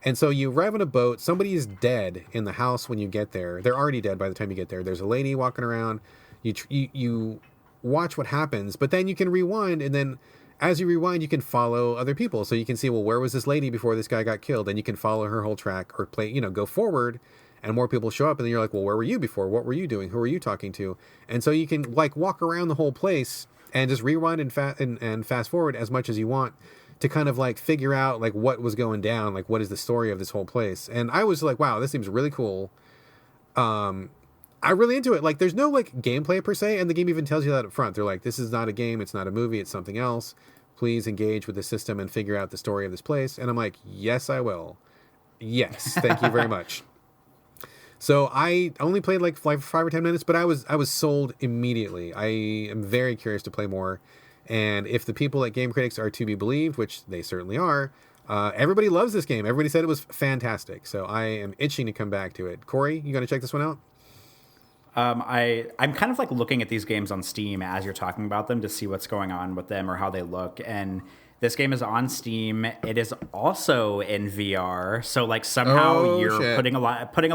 And so you arrive on a boat. Somebody is dead in the house when you get there. They're already dead by the time you get there. There's a lady walking around. You watch what happens, but then you can rewind, and then as you rewind, you can follow other people. So you can see, well, where was this lady before this guy got killed? And you can follow her whole track, or play, go forward, and more people show up, and then you're like, well, where were you before? What were you doing? Who were you talking to? And so you can like walk around the whole place and just rewind and fast forward as much as you want, to kind of like figure out like what was going down, like what is the story of this whole place. And I was like, wow, this seems really cool. I'm really into it. Like there's no like gameplay per se, and the game even tells you that up front. They're like, this is not a game, it's not a movie, it's something else. Please engage with the system and figure out the story of this place. And I'm like, yes, I will. Yes, thank you very much. So I only played like 5 or 10 minutes, but I was sold immediately. I am very curious to play more. And if the people at Game Critics are to be believed, which they certainly are, everybody loves this game. Everybody said it was fantastic. So I am itching to come back to it. Corey, you going to check this one out? I'm kind of like looking at these games on Steam as you're talking about them to see what's going on with them or how they look. And this game is on Steam. It is also in VR. So like somehow putting a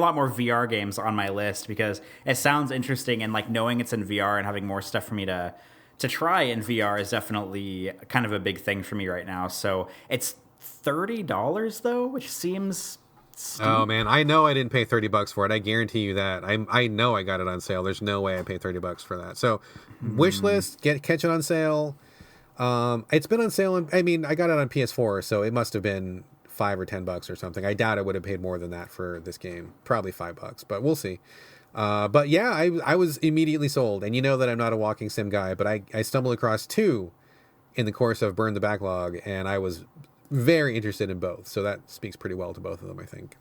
lot more VR games on my list, because it sounds interesting, and like knowing it's in VR and having more stuff for me to try in VR is definitely kind of a big thing for me right now. So it's $30 though, which seems steep. Oh man, I know I didn't pay $30 for it. I guarantee you that. I know I got it on sale. There's no way I paid $30 for that. So wish list, catch it on sale. It's been on sale. I got it on PS4, so it must have been $5 or $10 or something. I doubt I would have paid more than that for this game. Probably $5, but we'll see. But yeah, I was immediately sold, and you know that I'm not a walking sim guy, but I stumbled across 2 in the course of Burn the Backlog, and I was very interested in both. So that speaks pretty well to both of them, I think.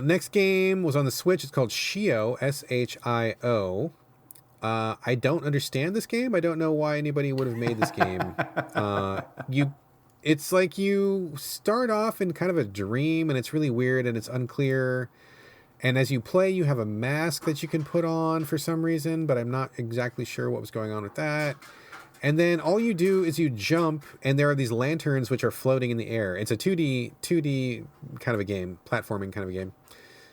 Next game was on the Switch. It's called Shio, Shio. I don't understand this game. I don't know why anybody would have made this game. It's like you start off in kind of a dream, and it's really weird, and it's unclear. And as you play, you have a mask that you can put on for some reason, but I'm not exactly sure what was going on with that. And then all you do is you jump, and there are these lanterns which are floating in the air. It's a 2D kind of a game, platforming kind of a game.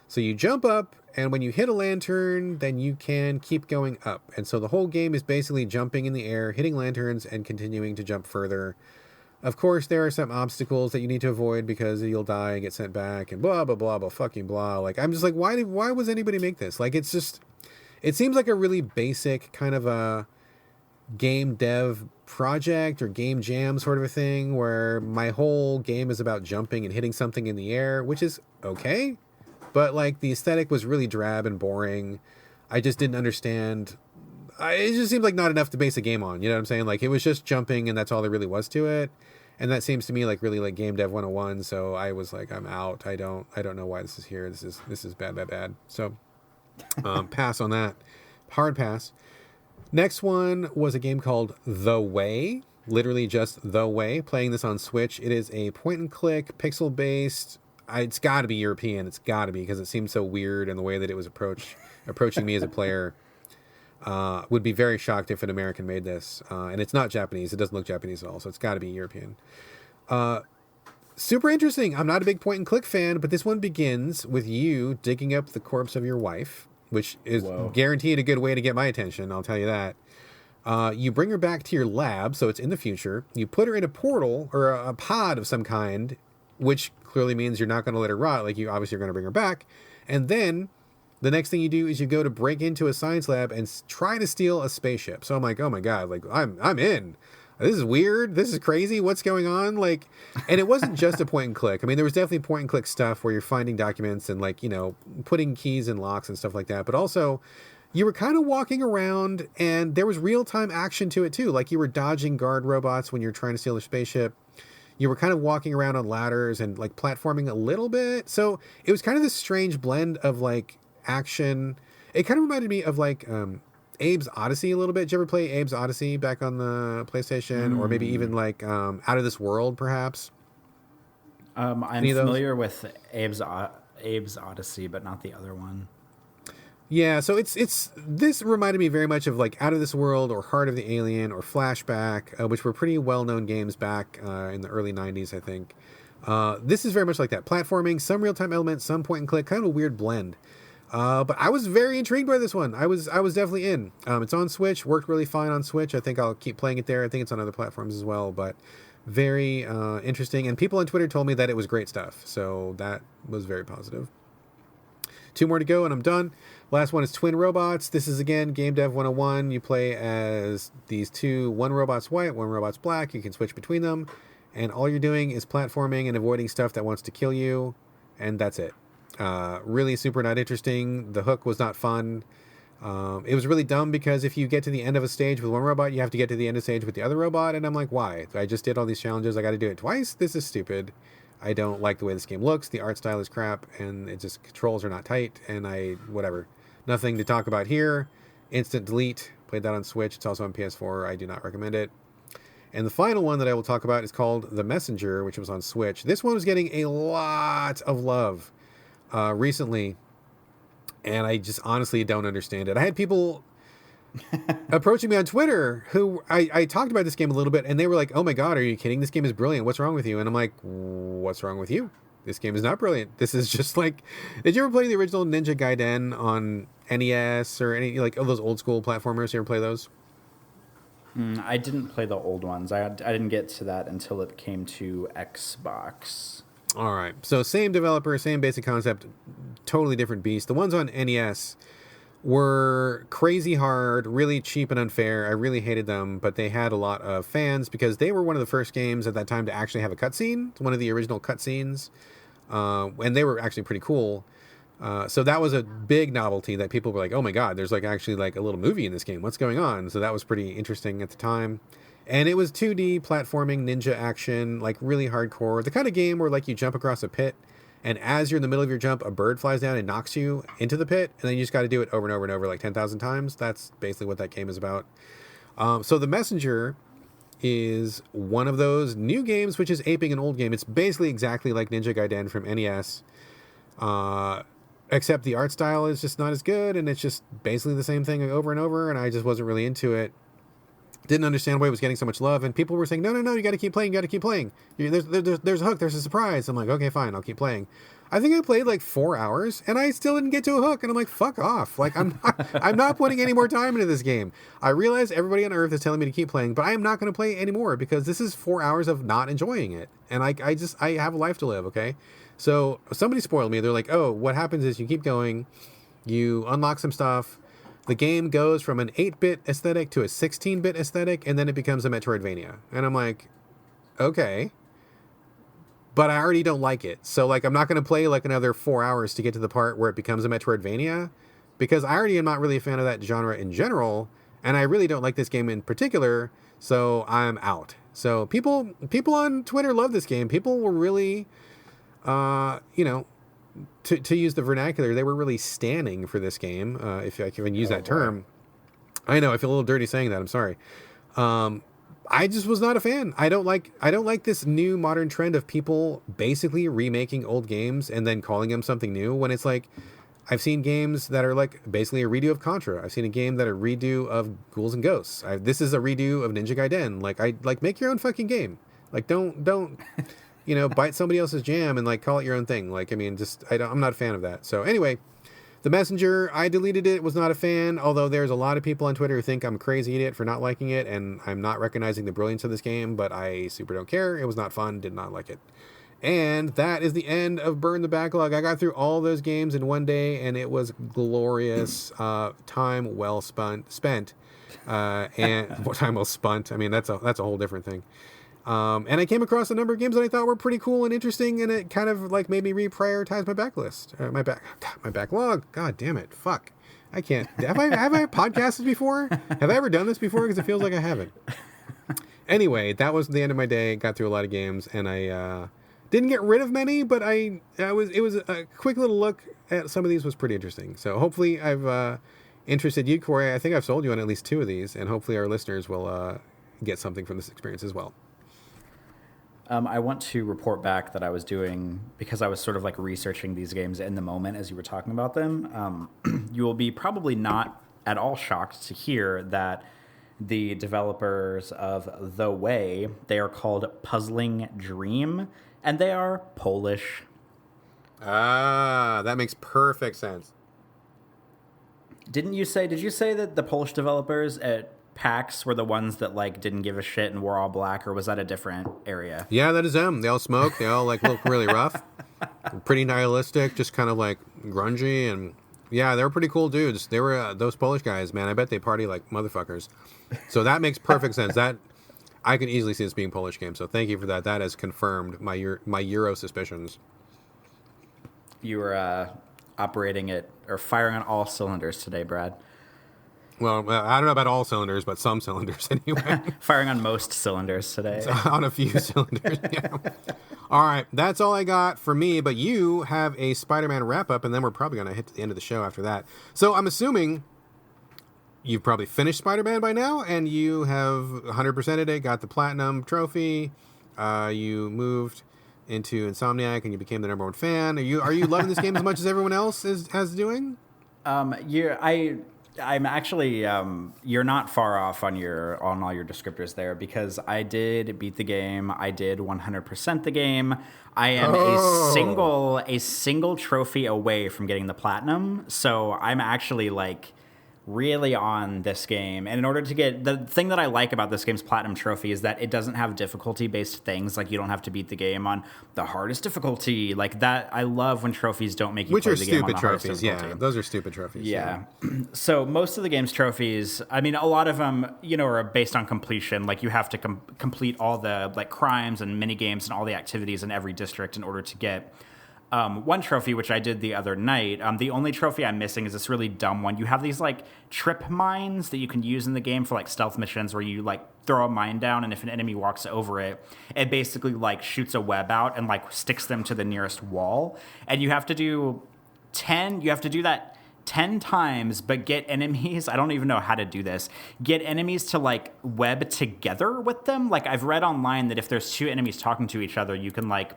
So you jump up, and when you hit a lantern, then you can keep going up. And so the whole game is basically jumping in the air, hitting lanterns, and continuing to jump further. Of course, there are some obstacles that you need to avoid, because you'll die and get sent back and blah, blah, blah, blah, fucking blah. Like, I'm just like, why was anybody make this? Like, it seems like a really basic kind of a game dev project or game jam sort of a thing, where my whole game is about jumping and hitting something in the air, which is okay. But like the aesthetic was really drab and boring. I just didn't understand. It just seemed like not enough to base a game on. You know what I'm saying? Like it was just jumping, and that's all there really was to it. And that seems to me like really like game dev 101. So I was like, I'm out. I don't know why this is here. This is bad. So pass on that. Hard pass. Next one was a game called The Way. Literally just The Way. Playing this on Switch. It is a point and click, pixel based. It's got to be European. It's got to be, because it seems so weird, and the way that it was approaching me as a player. Would be very shocked if an American made this. And it's not Japanese. It doesn't look Japanese at all, so it's got to be European. Super interesting. I'm not a big point and click fan, but this one begins with you digging up the corpse of your wife, which is guaranteed a good way to get my attention. I'll tell you that. You bring her back to your lab, so it's in the future. You put her in a portal or a pod of some kind, which clearly means you're not going to let her rot. Like, you obviously are going to bring her back. And then the next thing you do is you go to break into a science lab and try to steal a spaceship. So I'm like, oh my God, like I'm in. This is weird. This is crazy. What's going on? Like, and it wasn't just a point and click. I mean, there was definitely point and click stuff where you're finding documents and, like, you know, putting keys in locks and stuff like that. But also, you were kind of walking around and there was real-time action to it too. Like, you were dodging guard robots when you're trying to steal their spaceship. You were kind of walking around on ladders and, like, platforming a little bit. So it was kind of this strange blend of, like, action. It kind of reminded me of, like, Abe's Odyssey a little bit. Did you ever play Abe's Odyssey back on the PlayStation? Or maybe even, like, Out of This World, perhaps? I'm familiar with Abe's Odyssey, but not the other one. Yeah, so it's this reminded me very much of, like, Out of This World or Heart of the Alien or Flashback, which were pretty well-known games back in the early 90s, I think. This is very much like that. Platforming, some real-time elements, some point-and-click, kind of a weird blend. But I was very intrigued by this one. I was definitely in. It's on Switch, worked really fine on Switch. I think I'll keep playing it there. I think it's on other platforms as well, but very interesting. And people on Twitter told me that it was great stuff, so that was very positive. 2 more to go and I'm done. Last one is Twin Robots. This is, again, Game Dev 101. You play as these two. One robot's white, one robot's black. You can switch between them. And all you're doing is platforming and avoiding stuff that wants to kill you. And that's it. Really super not interesting. The hook was not fun. It was really dumb because if you get to the end of a stage with one robot, you have to get to the end of the stage with the other robot. And I'm like, why? I just did all these challenges. I got to do it twice. This is stupid. I don't like the way this game looks. The art style is crap, and it just controls are not tight, and whatever. Nothing to talk about here. Instant delete. Played that on Switch. It's also on PS4. I do not recommend it. And the final one that I will talk about is called The Messenger, which was on Switch. This one was getting a lot of love recently, and I just honestly don't understand it. I had people approaching me on Twitter who I talked about this game a little bit, and they were like, oh my God, are you kidding? This game is brilliant. What's wrong with you? And I'm like, what's wrong with you? This game is not brilliant. This is just like, did you ever play the original Ninja Gaiden on NES or any, like, of those old school platformers? You ever play those? I didn't play the old ones. I didn't get to that until it came to Xbox. All right. So same developer, same basic concept, totally different beast. The ones on NES were crazy hard, really cheap and unfair. I really hated them, but they had a lot of fans because they were one of the first games at that time to actually have a cutscene. It's one of the original cutscenes, and they were actually pretty cool. So that was a big novelty that people were like, oh my God, there's like actually like a little movie in this game. What's going on? So that was pretty interesting at the time. And it was 2D platforming, ninja action, like really hardcore. The kind of game where, like, you jump across a pit, and as you're in the middle of your jump, a bird flies down and knocks you into the pit, and then you just got to do it over and over and over like 10,000 times. That's basically what that game is about. So The Messenger is one of those new games which is aping an old game. It's basically exactly like Ninja Gaiden from NES, except the art style is just not as good, and it's just basically the same thing over and over, and I just wasn't really into it. Didn't understand why it was getting so much love, and people were saying, no, you got to keep playing, There's a hook, there's a surprise. I'm like, okay, fine, I'll keep playing. I think I played like 4 hours, and I still didn't get to a hook, and I'm like, fuck off. Like, I'm not putting any more time into this game. I realize everybody on Earth is telling me to keep playing, but I am not going to play anymore, because this is 4 hours of not enjoying it, and I have a life to live, okay? So somebody spoiled me. They're like, oh, what happens is you keep going, you unlock some stuff, the game goes from an 8-bit aesthetic to a 16-bit aesthetic, and then it becomes a Metroidvania. And I'm like, okay, but I already don't like it. So, like, I'm not going to play like another 4 hours to get to the part where it becomes a Metroidvania, because I already am not really a fan of that genre in general, and I really don't like this game in particular, so I'm out. So people on Twitter love this game. People were really, to use the vernacular, they were really standing for this game, if I can use that term. I know, I feel a little dirty saying that, I'm sorry. I just was not a fan. I don't like this new modern trend of people basically remaking old games and then calling them something new, when it's like, I've seen games that are like basically a redo of Contra. I've seen a game that are a redo of Ghouls and Ghosts. This is a redo of Ninja Gaiden. Like, make your own fucking game. Like, don't bite somebody else's jam and like call it your own thing. Like, I mean, I'm not a fan of that. So anyway, The Messenger, I deleted it, was not a fan, although there's a lot of people on Twitter who think I'm a crazy idiot for not liking it, and I'm not recognizing the brilliance of this game, but I super don't care. It was not fun, did not like it. And that is the end of Burn the Backlog. I got through all those games in one day, and it was glorious. Time well spent. And time well spent. I mean, that's a whole different thing. And I came across a number of games that I thought were pretty cool and interesting, and it kind of like made me reprioritize my backlist, my backlog. God damn it, fuck! I can't. Have I podcasted before? Have I ever done this before? Because it feels like I haven't. Anyway, that was the end of my day. Got through a lot of games, and I didn't get rid of many, but it was a quick little look at some of these was pretty interesting. So hopefully I've interested you, Corey. I think I've sold you on at least 2 of these, and hopefully our listeners will get something from this experience as well. I want to report back that I was doing, because I was sort of like researching these games in the moment as you were talking about them. You will be probably not at all shocked to hear that the developers of The Way, they are called Puzzling Dream, and they are Polish. Ah, that makes perfect sense. Did you say that the Polish developers at PAX were the ones that like didn't give a shit and wore all black, or was that a different area? Yeah, that is them. They all smoke. They all like look really rough, pretty nihilistic, just kind of like grungy, and yeah, they were pretty cool dudes. They were those Polish guys, man. I bet they party like motherfuckers. So that makes perfect sense. That I can easily see this being a Polish game. So thank you for that. That has confirmed my Euro suspicions. You were operating it or firing on all cylinders today, Brad. Well, I don't know about all cylinders, but some cylinders anyway. Firing on most cylinders today. On a few cylinders, yeah. All right, that's all I got for me, but you have a Spider-Man wrap-up, and then we're probably going to hit the end of the show after that. So I'm assuming you've probably finished Spider-Man by now, and you have 100%ed it, got the Platinum Trophy, you moved into Insomniac, and you became the #1 fan. Are you loving this game as much as everyone else has doing? I'm actually you're not far off on all your descriptors there, because I did beat the game. I did 100% the game. I am a single trophy away from getting the platinum. So I'm actually like really on this game. And in order to get the thing that I like about this game's platinum trophy is that it doesn't have difficulty based things. Like you don't have to beat the game on the hardest difficulty like that. I love when trophies don't make you play the game on the hardest difficulty. Yeah, those are stupid trophies. Yeah. So most of the game's trophies, I mean, a lot of them, are based on completion. Like you have to complete all the like crimes and mini games and all the activities in every district in order to get one trophy, which I did the other night. The only trophy I'm missing is this really dumb one. You have these like trip mines that you can use in the game for like stealth missions where you like throw a mine down, and if an enemy walks over it, it basically like shoots a web out and like sticks them to the nearest wall. And you have to do that 10 times, but get enemies, I don't even know how to do this, get enemies to like web together with them. Like I've read online that if there's 2 enemies talking to each other, you can like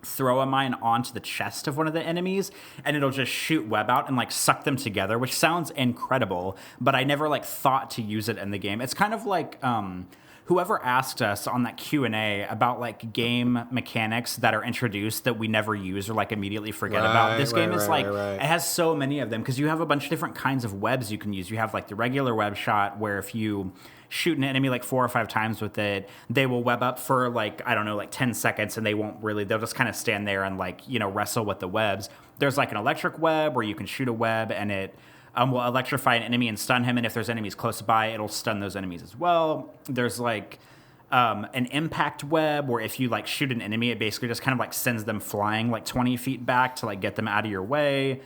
throw a mine onto the chest of one of the enemies and it'll just shoot web out and like suck them together, which sounds incredible, but I never like thought to use it in the game. It's kind of like whoever asked us on that Q&A about like game mechanics that are introduced that we never use or like immediately forget about. This game is it has so many of them because you have a bunch of different kinds of webs you can use. You have like the regular web shot where if you shoot an enemy like 4 or 5 times with it, they will web up for like, I don't know, like 10 seconds and they'll just kind of stand there and like, wrestle with the webs. There's like an electric web where you can shoot a web and it will electrify an enemy and stun him. And if there's enemies close by, it'll stun those enemies as well. There's like an impact web where if you like shoot an enemy, it basically just kind of like sends them flying like 20 feet back to like get them out of your way.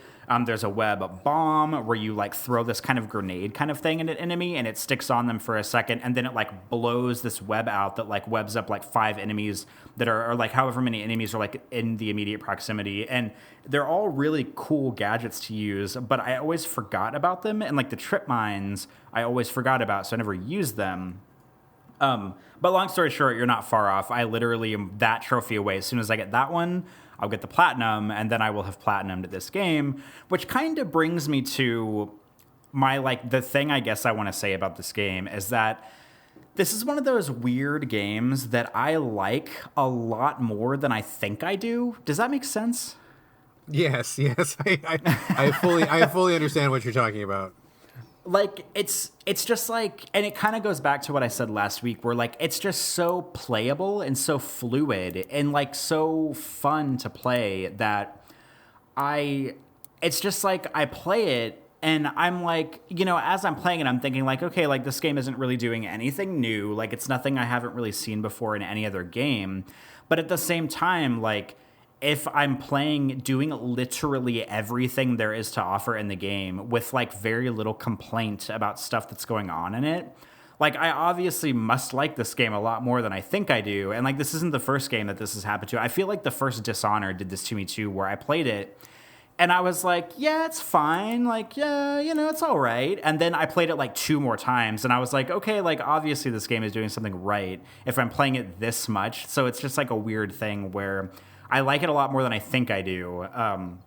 There's a web bomb where you like throw this kind of grenade kind of thing at an enemy and it sticks on them for a second and then it like blows this web out that like webs up like 5 enemies that are or like however many enemies are like in the immediate proximity. And they're all really cool gadgets to use, but I always forgot about them. And like the trip mines, I always forgot about, so I never used them. But long story short, you're not far off. I literally am that trophy away. As soon as I get that one, I'll get the platinum, and then I will have platinumed this game, which kind of brings me to my, like, the thing I guess I want to say about this game is that This is one of those weird games that I like a lot more than I think I do. Does that make sense? Yes. I fully understand what you're talking about. Like it's just like, and it kind of goes back to what I said last week, where like it's just so playable and so fluid and like so fun to play that it's just like I play it and I'm like, as I'm playing it, I'm thinking like, okay, like this game isn't really doing anything new, like it's nothing I haven't really seen before in any other game, but at the same time, like, if I'm doing literally everything there is to offer in the game with like very little complaint about stuff that's going on in it, like I obviously must like this game a lot more than I think I do. And like, this isn't the first game that this has happened to. I feel like the first Dishonored did this to me too, where I played it and I was like, yeah, it's fine. Like, yeah, it's all right. And then I played it like 2 more times and I was like, okay, like obviously this game is doing something right if I'm playing it this much. So it's just like a weird thing where I like it a lot more than I think I do. And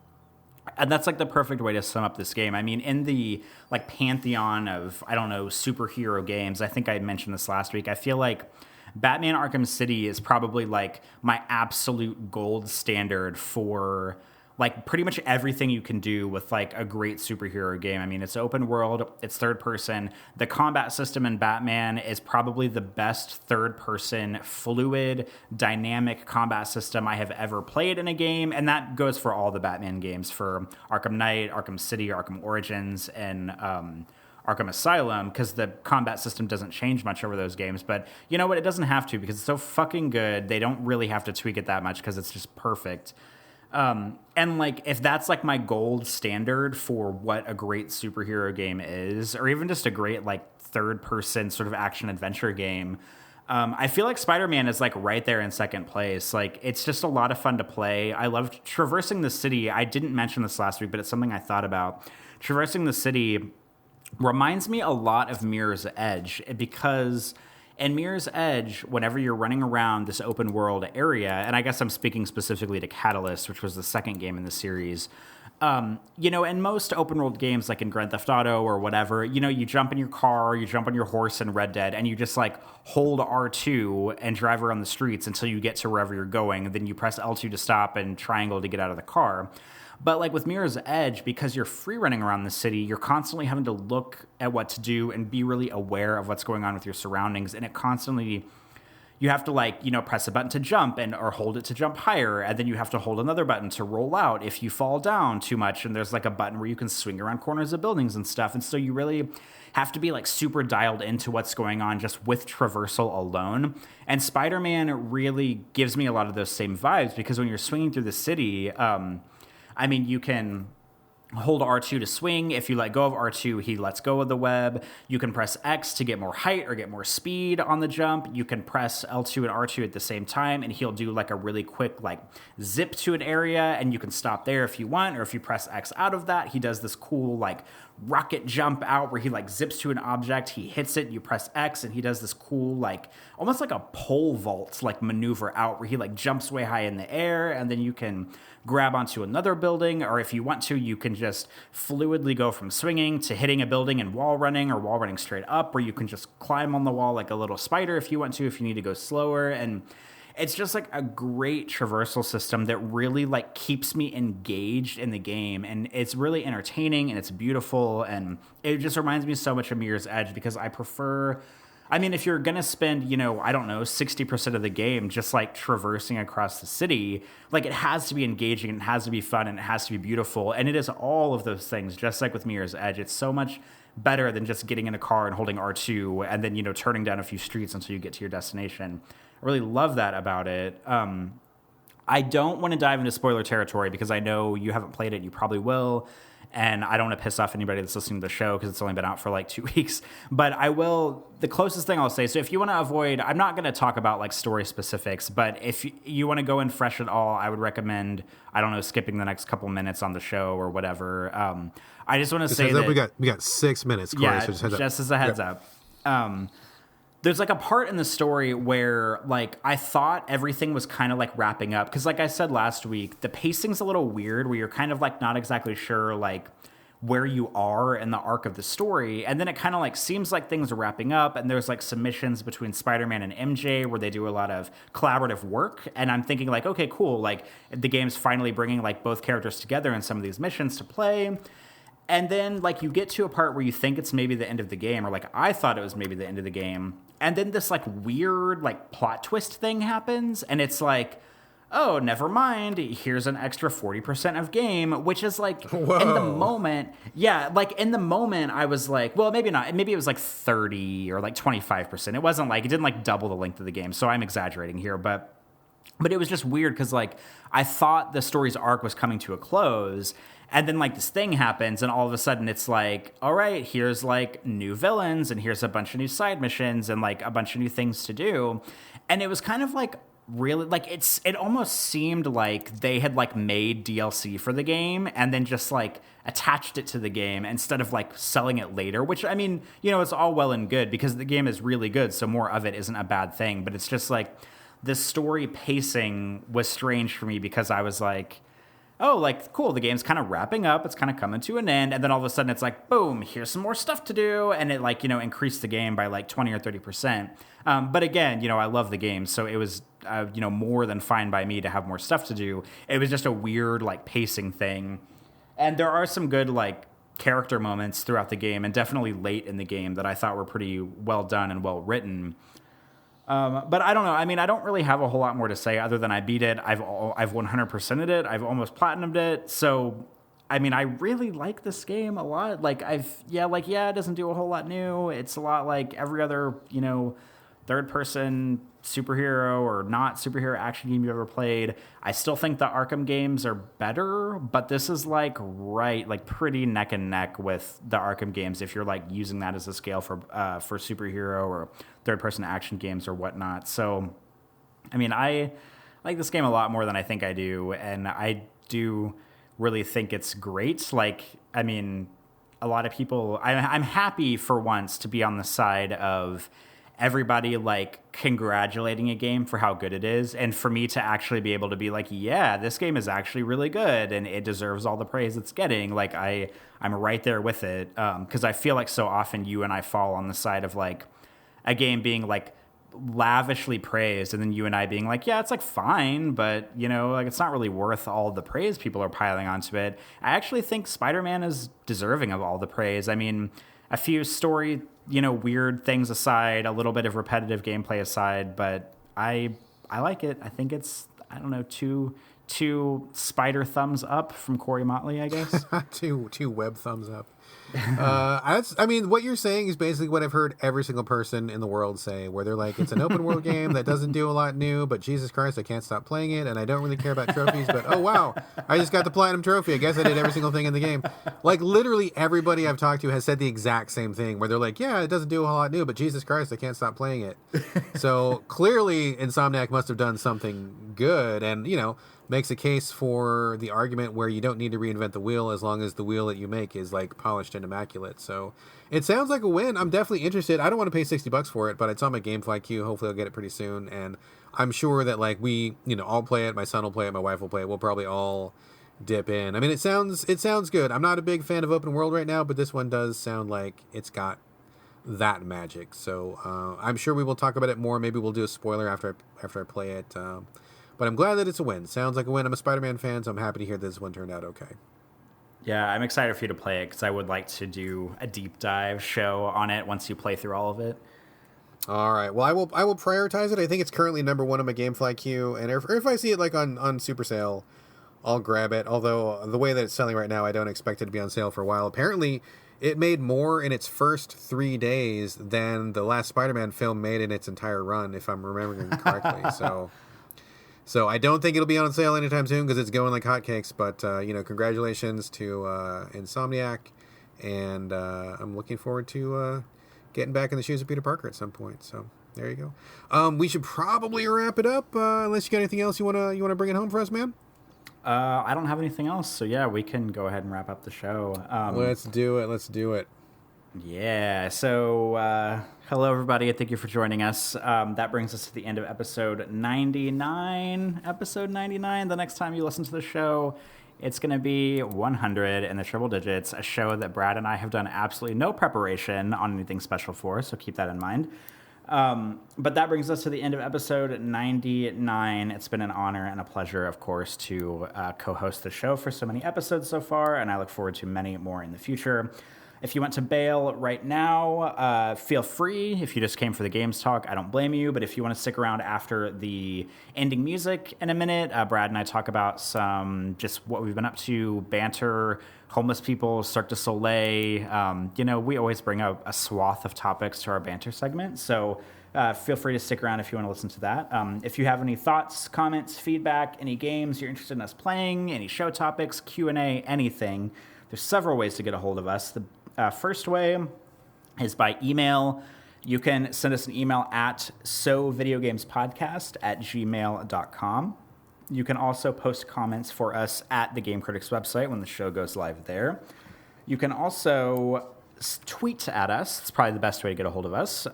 that's like the perfect way to sum up this game. I mean, in the like pantheon of, I don't know, superhero games, I think I mentioned this last week, I feel like Batman Arkham City is probably like my absolute gold standard for like pretty much everything you can do with like a great superhero game. I mean, it's open world, it's third person. The combat system in Batman is probably the best third person, fluid, dynamic combat system I have ever played in a game. And that goes for all the Batman games, for Arkham Knight, Arkham City, Arkham Origins, and Arkham Asylum, because the combat system doesn't change much over those games. But you know what? It doesn't have to, because it's so fucking good. They don't really have to tweak it that much because it's just perfect. And like, if that's like my gold standard for what a great superhero game is, or even just a great like third person sort of action adventure game, I feel like Spider-Man is like right there in second place. Like, it's just a lot of fun to play. I loved traversing the city. I didn't mention this last week, but it's something I thought about. Traversing the city reminds me a lot of Mirror's Edge, because in Mirror's Edge, whenever you're running around this open world area, and I guess I'm speaking specifically to Catalyst, which was the second game in the series, in most open world games, like in Grand Theft Auto or whatever, you jump in your car, you jump on your horse in Red Dead, and you just like hold R2 and drive around the streets until you get to wherever you're going. And then you press L2 to stop and triangle to get out of the car. But like with Mirror's Edge, because you're free running around the city, you're constantly having to look at what to do and be really aware of what's going on with your surroundings. And it constantly, you have to press a button to jump or hold it to jump higher. And then you have to hold another button to roll out if you fall down too much. And there's like a button where you can swing around corners of buildings and stuff. And so you really have to be like super dialed into what's going on just with traversal alone. And Spider-Man really gives me a lot of those same vibes, because when you're swinging through the city, you can hold R2 to swing. If you let go of R2, he lets go of the web. You can press X to get more height or get more speed on the jump. You can press L2 and R2 at the same time, and he'll do like a really quick like zip to an area, and you can stop there if you want. Or if you press X out of that, he does this cool like rocket jump out where he like zips to an object, he hits it, you press X, and he does this cool like almost like a pole vault like maneuver out where he like jumps way high in the air, and then you can grab onto another building. Or if you want to, you can just fluidly go from swinging to hitting a building and wall running, or wall running straight up, where you can just climb on the wall like a little spider if you want to, if you need to go slower. And it's just like a great traversal system that really like keeps me engaged in the game, and it's really entertaining and it's beautiful, and it just reminds me so much of Mirror's Edge, because I prefer, if you're gonna spend 60% of the game just like traversing across the city, like it has to be engaging and it has to be fun and it has to be beautiful, and it is all of those things. Just like with Mirror's Edge, it's so much better than just getting in a car and holding R2 and then turning down a few streets until you get to your destination. I really love that about it. I don't want to dive into spoiler territory, because I know you haven't played it, you probably will, and I don't want to piss off anybody that's listening to the show, because it's only been out for like 2 weeks. But I will, the closest thing I'll say, so if you want to avoid, I'm not going to talk about like story specifics, but if you want to go in fresh at all, I would recommend, skipping the next couple minutes on the show or whatever. I just want to say that we got 6 minutes, Corey, yeah, so just as a heads up. There's like a part in the story where like I thought everything was kind of like wrapping up, because like I said last week, the pacing's a little weird, where you're kind of like not exactly sure like where you are in the arc of the story. And then it kind of like seems like things are wrapping up, and there's like some missions between Spider-Man and MJ where they do a lot of collaborative work. And I'm thinking like, okay, cool. Like the game's finally bringing like both characters together in some of these missions to play. And then like you get to a part where you think it's maybe the end of the game, or like I thought it was maybe the end of the game. And then this like weird like plot twist thing happens, and it's like, oh, never mind, here's an extra 40% of game, which is like, whoa. In the moment, yeah, like in the moment, I was like, well, maybe not. Maybe it was like 30 or like 25%. It wasn't like, it didn't like double the length of the game. So I'm exaggerating here, but it was just weird because like I thought the story's arc was coming to a close, and then like this thing happens, and all of a sudden it's like, all right, here's like new villains, and here's a bunch of new side missions, and like a bunch of new things to do. And it was kind of like, really, like it almost seemed like they had like made DLC for the game and then just like attached it to the game instead of like selling it later, which I mean, you know, it's all well and good because the game is really good, so more of it isn't a bad thing. But it's just like the story pacing was strange for me because I was like, oh, like, cool, the game's kind of wrapping up, it's kind of coming to an end, and then all of a sudden it's like, boom, here's some more stuff to do, and it like, you know, increased the game by like 20 or 30%. But again, you know, I love the game, so it was, you know, more than fine by me to have more stuff to do. It was just a weird, like, pacing thing. And there are some good, like, character moments throughout the game, and definitely late in the game that I thought were pretty well done and well written. But I don't know. I mean, I don't really have a whole lot more to say other than I beat it. I've 100%ed it. I've almost platinumed it. So, I mean, I really like this game a lot. Like, it doesn't do a whole lot new. It's a lot like every other, you know, third-person superhero or not superhero action game you've ever played. I still think the Arkham games are better, but this is like pretty neck and neck with the Arkham games if you're like using that as a scale for superhero or third-person action games or whatnot. So, I mean, I like this game a lot more than I think I do, and I do really think it's great. Like, I mean, a lot of people, I'm happy for once to be on the side of everybody like congratulating a game for how good it is, and for me to actually be able to be like, yeah, this game is actually really good and it deserves all the praise it's getting. Like I'm right there with it, because I feel like so often you and I fall on the side of like a game being like lavishly praised, and then you and I being like, yeah, it's like fine, but you know, like it's not really worth all the praise people are piling onto it. I actually think Spider-Man is deserving of all the praise. I mean, a few story, you know, weird things aside, a little bit of repetitive gameplay aside, but I like it. I think it's, I don't know, two spider thumbs up from Corey Motley, I guess. two web thumbs up. I mean, what you're saying is basically what I've heard every single person in the world say, where they're like, it's an open world game that doesn't do a lot new, but Jesus Christ, I can't stop playing it, and I don't really care about trophies, but oh wow, I just got the platinum trophy. I guess I did every single thing in the game. Like literally everybody I've talked to has said the exact same thing, where they're like, yeah, it doesn't do a whole lot new, but Jesus Christ, I can't stop playing it. So clearly Insomniac must have done something good, and you know, makes a case for the argument where you don't need to reinvent the wheel as long as the wheel that you make is like polished and immaculate. So it sounds like a win. I'm definitely interested. I don't want to pay $60 for it, but it's on my GameFly queue. Hopefully I'll get it pretty soon. And I'm sure that like we, you know, I'll play it. My son will play it. My wife will play it. We'll probably all dip in. I mean, it sounds good. I'm not a big fan of open world right now, but this one does sound like it's got that magic. So I'm sure we will talk about it more. Maybe we'll do a spoiler after I play it. But I'm glad that it's a win. Sounds like a win. I'm a Spider-Man fan, so I'm happy to hear this one turned out okay. Yeah, I'm excited for you to play it because I would like to do a deep dive show on it once you play through all of it. All right. Well, I will prioritize it. I think it's currently number one on my GameFly queue, and if I see it like on super sale, I'll grab it. Although the way that it's selling right now, I don't expect it to be on sale for a while. Apparently, it made more in its first 3 days than the last Spider-Man film made in its entire run, if I'm remembering correctly. So I don't think it'll be on sale anytime soon because it's going like hotcakes. But, you know, congratulations to Insomniac. And I'm looking forward to getting back in the shoes of Peter Parker at some point. So there you go. We should probably wrap it up unless you got anything else you wanna bring it home for us, man? I don't have anything else. So, yeah, we can go ahead and wrap up the show. Let's do it. Yeah, so hello, everybody, and thank you for joining us. That brings us to the end of episode 99. Episode 99. The next time you listen to the show, It's going to be 100 in the triple digits, a show that Brad and I have done absolutely no preparation on anything special for, so keep that in mind. But that brings us to the end of episode 99. It's been an honor and a pleasure, of course, to co-host the show for so many episodes so far, and I look forward to many more in the future. If you want to bail right now, feel free. If you just came for the games talk, I don't blame you. But if you want to stick around after the ending music in a minute, Brad and I talk about some just what we've been up to, banter, homeless people, Cirque du Soleil. We always bring a swath of topics to our banter segment. So feel free to stick around if you want to listen to that. If you have any thoughts, comments, feedback, any games you're interested in us playing, any show topics, Q&A, anything, there's several ways to get a hold of us. The first way is by email. You can send us an email at sovideogamespodcast@gmail.com. You can also post comments for us at the Game Critics website when the show goes live there. You can also tweet at us. It's probably the best way to get a hold of us.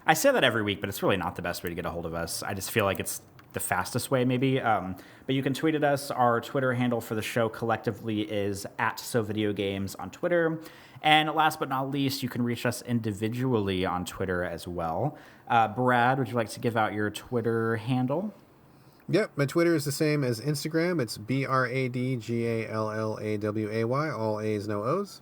I say that every week, but it's really not the best way to get a hold of us. I just feel like it's the fastest way, maybe. But you can tweet at us. Our Twitter handle for the show collectively is at SoVideoGames on Twitter. And last but not least, you can reach us individually on Twitter as well. Brad, would you like to give out your Twitter handle? Yep, my Twitter is the same as Instagram. It's BRADGALLAWAY, all A's, no O's.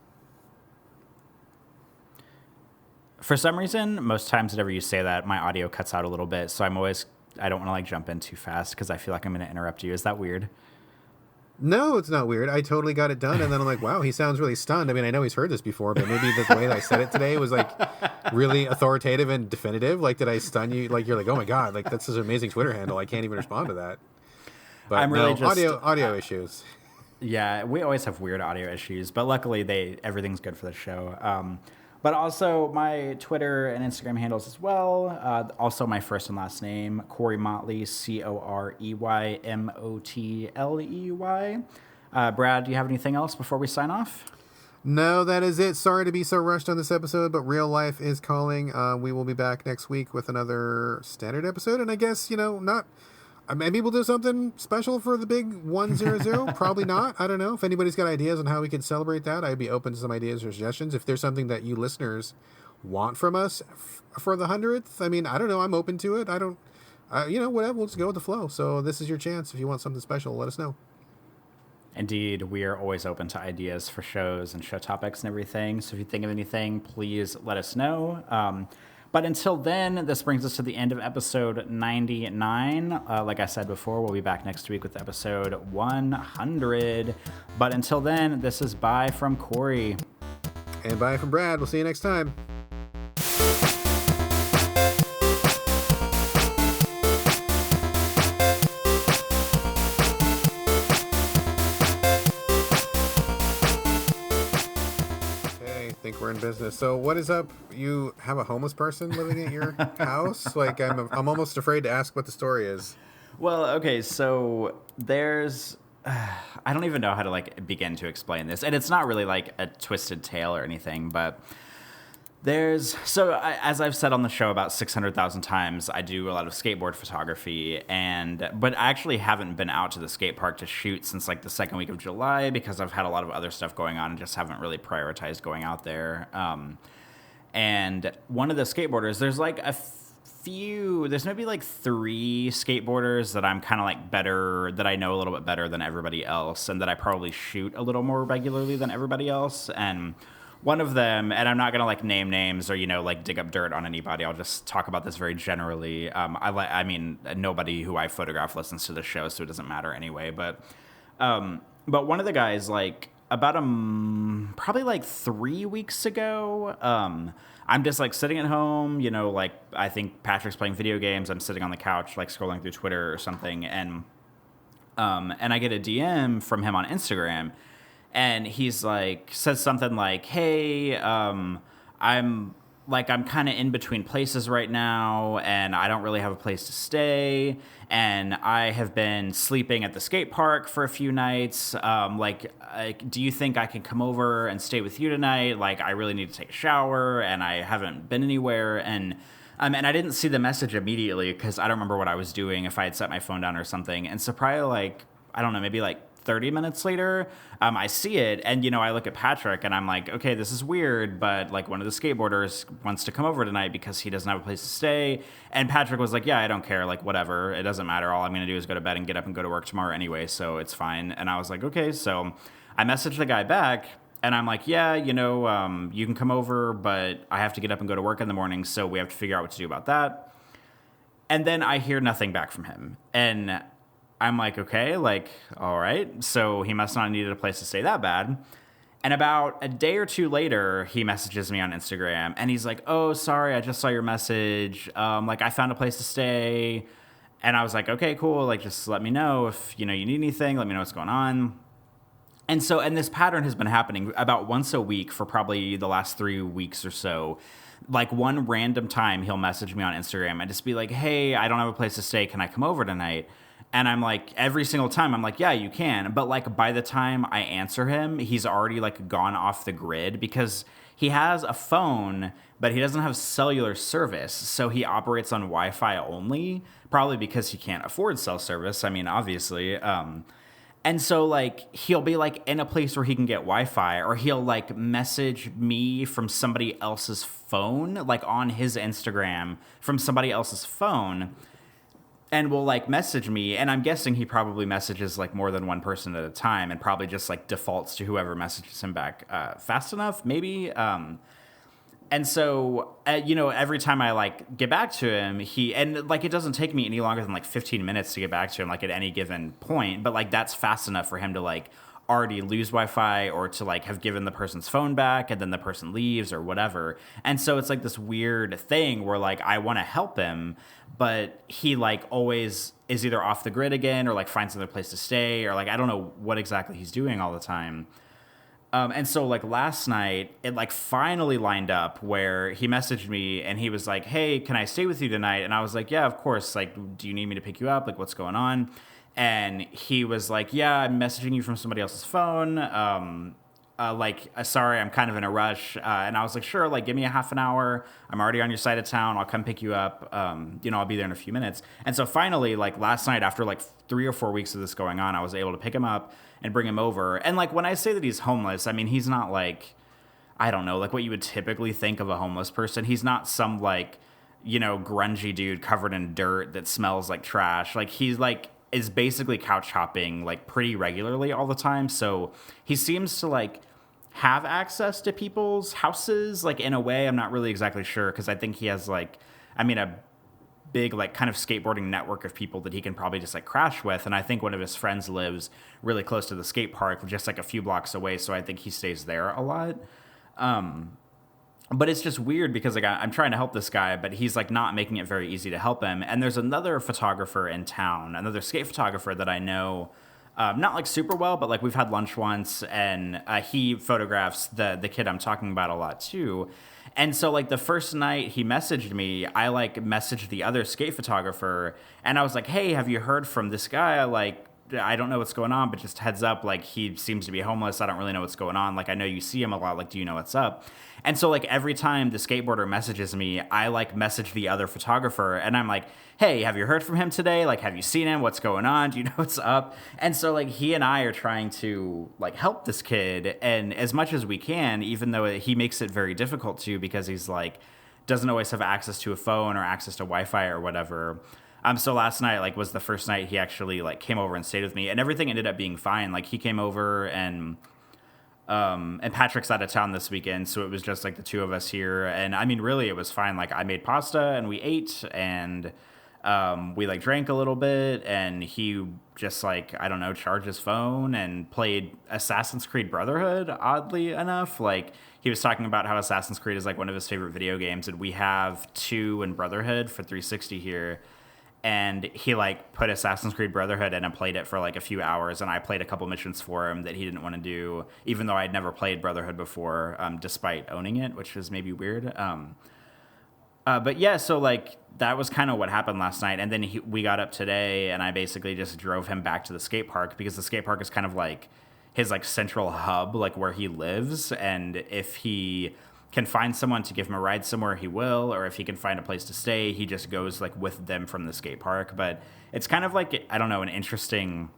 For some reason, most times whenever you say that, my audio cuts out a little bit. So I don't want to jump in too fast because I feel like I'm going to interrupt you. Is that weird? No, it's not weird. I totally got it done. And then I'm like, wow, he sounds really stunned. I mean, I know he's heard this before, but maybe the way that I said it today was like really authoritative and definitive. Like, did I stun you? Like, you're like, oh my God, like that's such an amazing Twitter handle. I can't even respond to that. But I'm really just audio issues. Yeah, we always have weird audio issues, but luckily everything's good for the show. But also my Twitter and Instagram handles as well. Also my first and last name, Corey Motley, COREYMOTLEY. Brad, do you have anything else before we sign off? No, that is it. Sorry to be so rushed on this episode, but real life is calling. We will be back next week with another standard episode. And I guess, maybe we'll do something special for the big 100. Probably not. I don't know. If anybody's got ideas on how we can celebrate that, I'd be open to some ideas or suggestions. If there's something that you listeners want from us for the 100th, I mean, I don't know. I'm open to it. Whatever. We'll just go with the flow. So this is your chance. If you want something special, let us know. Indeed, we are always open to ideas for shows and show topics and everything. So if you think of anything, please let us know. But until then, this brings us to the end of episode 99. Like I said before, we'll be back next week with episode 100. But until then, this is bye from Corey. And bye from Brad. We'll see you next time. We're in business. So what is up? You have a homeless person living at your house? Like I'm almost afraid to ask what the story is. Well, okay, so there's I don't even know how to begin to explain this, and it's not really like a twisted tale or anything, but as I've said on the show about 600,000 times, I do a lot of skateboard photography, but I actually haven't been out to the skate park to shoot since the second week of July because I've had a lot of other stuff going on and just haven't really prioritized going out there. And one of the skateboarders, there's there's maybe 3 skateboarders that I'm kind of better, that I know a little bit better than everybody else, and that I probably shoot a little more regularly than everybody else. And one of them, and I'm not going to name names or, dig up dirt on anybody. I'll just talk about this very generally. I mean, nobody who I photograph listens to the show, so it doesn't matter anyway. But one of the guys, about probably 3 weeks ago, I'm just sitting at home, I think Patrick's playing video games. I'm sitting on the couch, scrolling through Twitter or something. And I get a DM from him on Instagram. And he's says something hey, I'm kind of in between places right now, and I don't really have a place to stay, and I have been sleeping at the skate park for a few nights. Do you think I can come over and stay with you tonight? I really need to take a shower, and I haven't been anywhere, and I didn't see the message immediately because I don't remember what I was doing, if I had set my phone down or something. And so probably I don't know, maybe 30 minutes later, I see it, and, I look at Patrick, and I'm like, okay, this is weird, but, like, one of the skateboarders wants to come over tonight because he doesn't have a place to stay, and Patrick was like, yeah, I don't care, like, whatever, it doesn't matter, all I'm going to do is go to bed and get up and go to work tomorrow anyway, so it's fine, and I was like, okay, so I messaged the guy back, and I'm like, yeah, you can come over, but I have to get up and go to work in the morning, so we have to figure out what to do about that. And then I hear nothing back from him, and I'm like, okay, like, all right. So he must not have needed a place to stay that bad. And about a day or two later, he messages me on Instagram, and he's like, oh, sorry, I just saw your message. Like, I found a place to stay. And I was like, okay, cool. Like, just let me know if, you need anything. Let me know what's going on. And this pattern has been happening about once a week for probably the last 3 weeks or so. Like, one random time, he'll message me on Instagram and just be like, hey, I don't have a place to stay. Can I come over tonight? And I'm like, every single time, I'm like, yeah, you can. But, like, by the time I answer him, he's already, like, gone off the grid because he has a phone, but he doesn't have cellular service. So he operates on Wi-Fi only, probably because he can't afford cell service. I mean, obviously. And so, like, he'll be, like, in a place where he can get Wi-Fi, or he'll, like, message me from somebody else's phone, like, on his Instagram from somebody else's phone, and will, like, message me, and I'm guessing he probably messages, like, more than one person at a time, and probably just, like, defaults to whoever messages him back fast enough, maybe. And so, every time I, like, get back to him, it doesn't take me any longer than, like, 15 minutes to get back to him, like, at any given point, but, like, that's fast enough for him to, like, already lose Wi-Fi or to, like, have given the person's phone back and then the person leaves or whatever. And so it's, like, this weird thing where, like, I want to help him, but he, like, always is either off the grid again or, like, finds another place to stay or, like, I don't know what exactly he's doing all the time. And so, like, last night, it, like, finally lined up where he messaged me and he was like, hey, can I stay with you tonight? And I was like, yeah, of course. Like, do you need me to pick you up? Like, what's going on? And he was like, yeah, I'm messaging you from somebody else's phone. Sorry, I'm kind of in a rush. And I was like, sure, like, give me a half an hour. I'm already on your side of town. I'll come pick you up. I'll be there in a few minutes. And so finally, like, last night, after, like, 3 or 4 weeks of this going on, I was able to pick him up and bring him over. And, like, when I say that he's homeless, I mean, he's not, like, I don't know, like, what you would typically think of a homeless person. He's not some, like, grungy dude covered in dirt that smells like trash. Like, he's, like, is basically couch hopping, like, pretty regularly all the time. So he seems to, like, have access to people's houses, like, in a way. I'm not really exactly sure, because I think he has, like, a big, like, kind of skateboarding network of people that he can probably just, like, crash with. And I think one of his friends lives really close to the skate park, just, like, a few blocks away. So I think he stays there a lot. But it's just weird because, like, I'm trying to help this guy, but he's, like, not making it very easy to help him. And there's another photographer in town, another skate photographer that I know, not, like, super well, but, like, we've had lunch once, and he photographs the kid I'm talking about a lot too. And so, like, the first night he messaged me, I, like, messaged the other skate photographer, and I was like, hey, have you heard from this guy? Like, I don't know what's going on, but just heads up, like, he seems to be homeless. I don't really know what's going on. Like, I know you see him a lot. Like, do you know what's up? And so, like, every time the skateboarder messages me, I, like, message the other photographer, and I'm like, hey, have you heard from him today? Like, have you seen him? What's going on? Do you know what's up? And so, like, he and I are trying to, like, help this kid, and as much as we can, even though he makes it very difficult to, because he's, like, doesn't always have access to a phone or access to Wi-Fi or whatever. So last night, like, was the first night he actually, like, came over and stayed with me, and everything ended up being fine. Like, he came over, and Patrick's out of town this weekend, so it was just, like, the two of us here, and I mean, really, it was fine. Like, I made pasta, and we ate, and we, like, drank a little bit, and he just, like, I don't know, charged his phone and played Assassin's Creed Brotherhood, oddly enough. Like, he was talking about how Assassin's Creed is, like, one of his favorite video games, and we have 2 in Brotherhood for 360 here. And he, like, put Assassin's Creed Brotherhood in and played it for, like, a few hours. And I played a couple missions for him that he didn't want to do, even though I'd never played Brotherhood before, despite owning it, which was maybe weird. But yeah, so, like, that was kind of what happened last night. And then we got up today, and I basically just drove him back to the skate park, because the skate park is kind of like his, like, central hub, like, where he lives. And if he can find someone to give him a ride somewhere, he will, or if he can find a place to stay, he just goes, like, with them from the skate park. But it's kind of like, I don't know, an interesting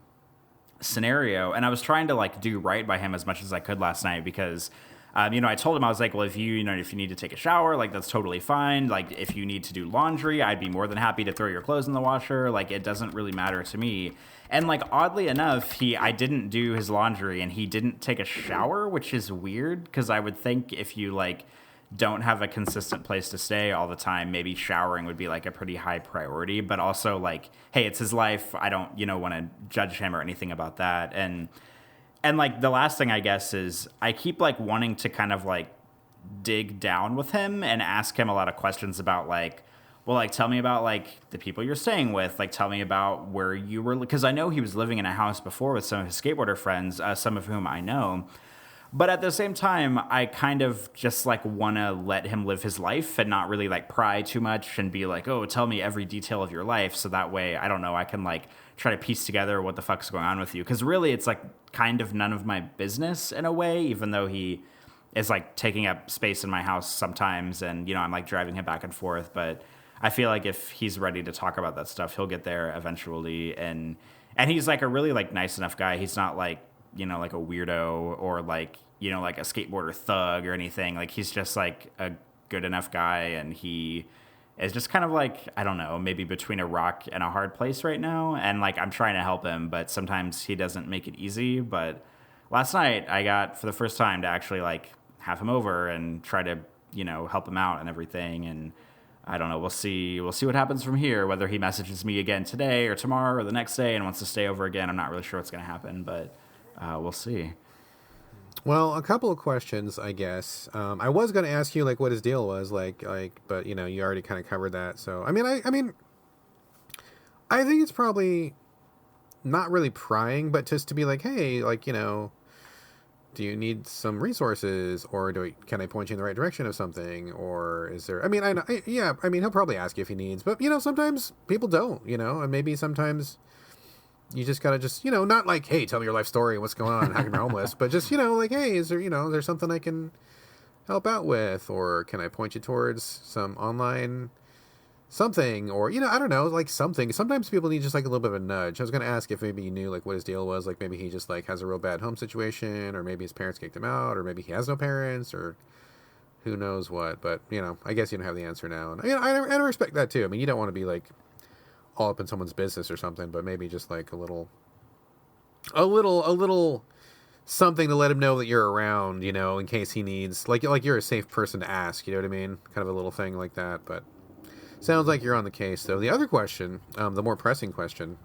scenario. And I was trying to like do right by him as much as I could last night because, I told him, I was like, well, if you need to take a shower, like that's totally fine. Like if you need to do laundry, I'd be more than happy to throw your clothes in the washer. Like it doesn't really matter to me. And like oddly enough, I didn't do his laundry and he didn't take a shower, which is weird because I would think if you like don't have a consistent place to stay all the time, maybe showering would be like a pretty high priority. But also like, hey, it's his life. I don't want to judge him or anything about that. And like the last thing I guess is I keep like wanting to kind of like dig down with him and ask him a lot of questions about like, well, like tell me about like the people you're staying with, like tell me about where you were, because I know he was living in a house before with some of his skateboarder friends, some of whom I know. But at the same time, I kind of just like want to let him live his life and not really like pry too much and be like, oh, tell me every detail of your life. So that way, I don't know, I can like try to piece together what the fuck's going on with you. Because really, it's like kind of none of my business in a way, even though he is like taking up space in my house sometimes. And, I'm like driving him back and forth. But I feel like if he's ready to talk about that stuff, he'll get there eventually. And he's like a really like nice enough guy. He's not like, like a weirdo or like, like a skateboarder thug or anything. Like he's just like a good enough guy, and he is just kind of like, I don't know, maybe between a rock and a hard place right now. And like I'm trying to help him, but sometimes he doesn't make it easy. But last night I got for the first time to actually like have him over and try to, help him out and everything. And I don't know, we'll see what happens from here, whether he messages me again today or tomorrow or the next day and wants to stay over again. I'm not really sure what's going to happen, but we'll see. Well, a couple of questions, I guess. I was going to ask you like what his deal was, like, but you already kind of covered that. So I mean, I think it's probably not really prying, but just to be like, hey, like, do you need some resources, or can I point you in the right direction of something, or is there? I mean, he'll probably ask you if he needs, but sometimes people don't, and maybe sometimes. You just gotta not like, hey, tell me your life story and what's going on and how come you're homeless, but just, like, hey, is there something I can help out with, or can I point you towards some online something, or, I don't know, like something. Sometimes people need just like a little bit of a nudge. I was going to ask if maybe you knew like what his deal was, like maybe he just like has a real bad home situation, or maybe his parents kicked him out, or maybe he has no parents, or who knows what, but, I guess you don't have the answer now. And I respect that too. I mean, you don't want to be like all up in someone's business or something, but maybe just like a little something to let him know that you're around, in case he needs, like you're a safe person to ask, you know what I mean? Kind of a little thing like that, but sounds like you're on the case though. The other question, the more pressing question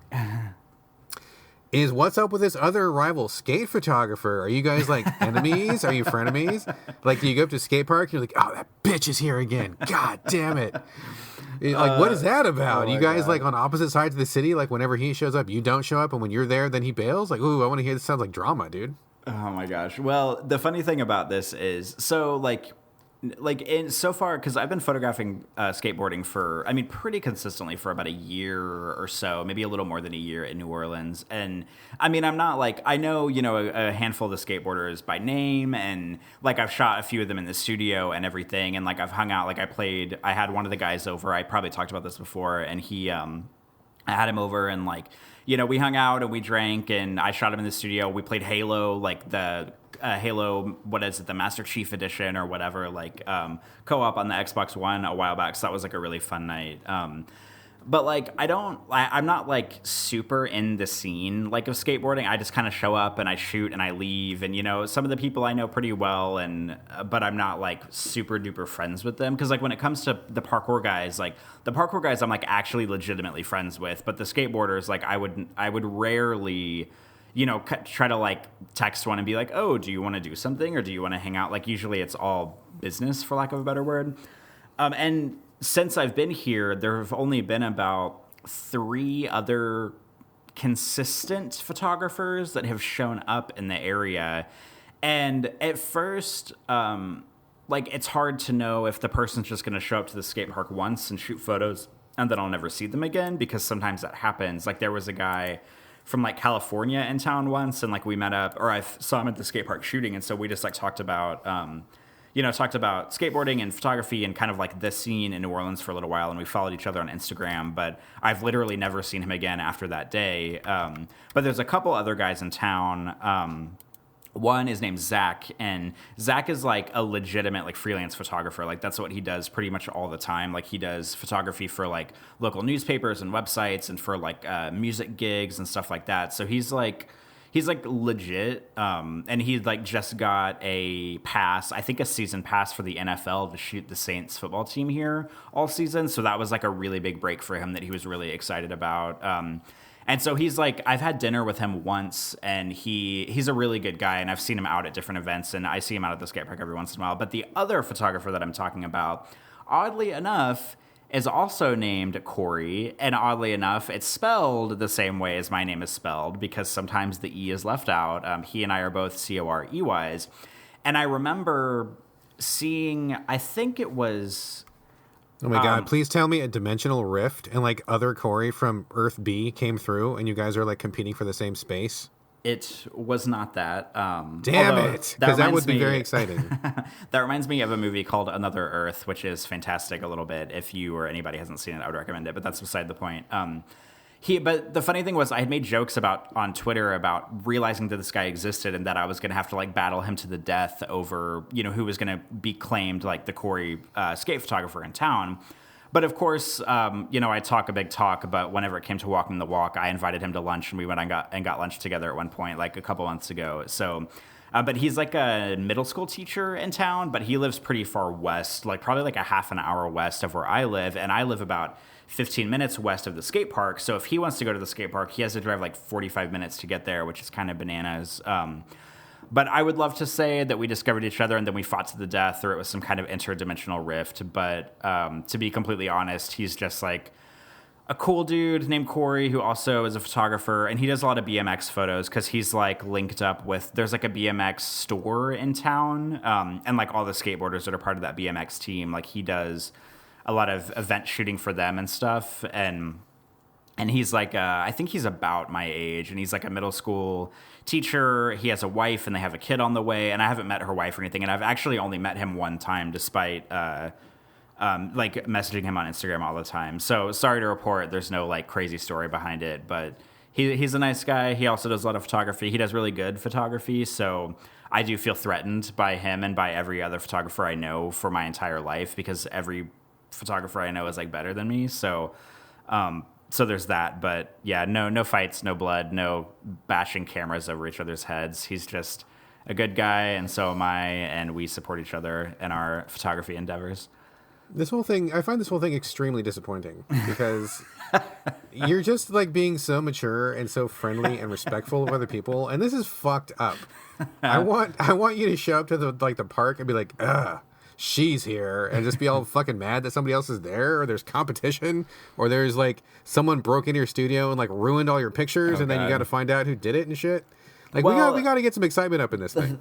is what's up with this other rival skate photographer? Are you guys like enemies? Are you frenemies? Like, do you go up to a skate park and you're like, oh, that bitch is here again. God damn it. Like, what is that about? You guys, like, on opposite sides of the city? Like, whenever he shows up, you don't show up, and when you're there, then he bails? Like, ooh, I want to hear this. Sounds like drama, dude. Oh, my gosh. Well, the funny thing about this is, so, like in so far, because I've been photographing skateboarding for, pretty consistently for about a year or so, maybe a little more than a year in New Orleans. And I'm not like, I know, a handful of the skateboarders by name, and like I've shot a few of them in the studio and everything. And like I've hung out, like I had one of the guys over, I probably talked about this before, and I had him over, and like, we hung out and we drank, and I shot him in the studio. We played Halo, like the Halo, what is it, the Master Chief Edition or whatever, like co-op on the Xbox One a while back. So that was like a really fun night. But like, I'm not like super in the scene like of skateboarding. I just kind of show up and I shoot and I leave. And, some of the people I know pretty well, but I'm not like super duper friends with them. Cause like when it comes to the parkour guys, I'm like actually legitimately friends with, but the skateboarders, like I would rarely, try to like text one and be like, oh, do you want to do something? Or do you want to hang out? Like usually it's all business, for lack of a better word. And since I've been here, there have only been about 3 other consistent photographers that have shown up in the area. And at first, like it's hard to know if the person's just going to show up to the skate park once and shoot photos and then I'll never see them again, because sometimes that happens. Like there was a guy from like California in town once, and like we met up, or I saw him at the skate park shooting, and so we just like talked about talked about skateboarding and photography and kind of like this scene in New Orleans for a little while, and we followed each other on Instagram, but I've literally never seen him again after that day. But there's a couple other guys in town. One is named Zach, and Zach is like a legitimate like freelance photographer. Like that's what he does pretty much all the time. Like he does photography for like local newspapers and websites and for like music gigs and stuff like that. So he's like legit, and he like just got a pass, I think a season pass for the NFL to shoot the Saints football team here all season. So that was like a really big break for him that he was really excited about. And so he's like, I've had dinner with him once, and he's a really good guy, and I've seen him out at different events, and I see him out at the skate park every once in a while. But the other photographer that I'm talking about, oddly enough, is also named Corey, and oddly enough, it's spelled the same way as my name is spelled, because sometimes the E is left out. He and I are both Coreys. And I remember seeing, I think it was... Oh my God, please tell me a dimensional rift and like other Corey from Earth B came through and you guys are like competing for the same space. It was not that. Damn it, because that would be very exciting. That reminds me of a movie called Another Earth, which is fantastic a little bit. If you or anybody hasn't seen it, I would recommend it, but that's beside the point. But the funny thing was I had made jokes on Twitter about realizing that this guy existed and that I was going to have to like battle him to the death over, who was going to be claimed like the Corey skate photographer in town. But of course, I talk a big talk, but whenever it came to walking the walk, I invited him to lunch and we went and got lunch together at one point, like a couple months ago. So, but he's like a middle school teacher in town, but he lives pretty far west, like probably like a half an hour west of where I live. And I live about 15 minutes west of the skate park. So if he wants to go to the skate park, he has to drive like 45 minutes to get there, which is kind of bananas. But I would love to say that we discovered each other and then we fought to the death, or it was some kind of interdimensional rift. But to be completely honest, he's just like a cool dude named Corey who also is a photographer, and he does a lot of BMX photos because he's like linked up with, there's like a BMX store in town, and like all the skateboarders that are part of that BMX team, like he does a lot of event shooting for them and stuff. And he's like, I think he's about my age, and he's like a middle school teacher. He has a wife and they have a kid on the way, and I haven't met her wife or anything. And I've actually only met him one time despite, like messaging him on Instagram all the time. So sorry to report, there's no like crazy story behind it, but he's a nice guy. He also does a lot of photography. He does really good photography. So I do feel threatened by him and by every other photographer I know for my entire life, because every photographer I know is like better than me. So there's that, but yeah, no fights, no blood, no bashing cameras over each other's heads. He's just a good guy, and so am I, and we support each other in our photography endeavors. I find this whole thing extremely disappointing because you're just like being so mature and so friendly and respectful of other people, and this is fucked up. I want you to show up to the park and be like, ugh, she's here, and just be all fucking mad that somebody else is there, or there's competition, or there's like someone broke into your studio and like ruined all your pictures, and then you got to find out who did it and shit. Like, well, we got to get some excitement up in this thing.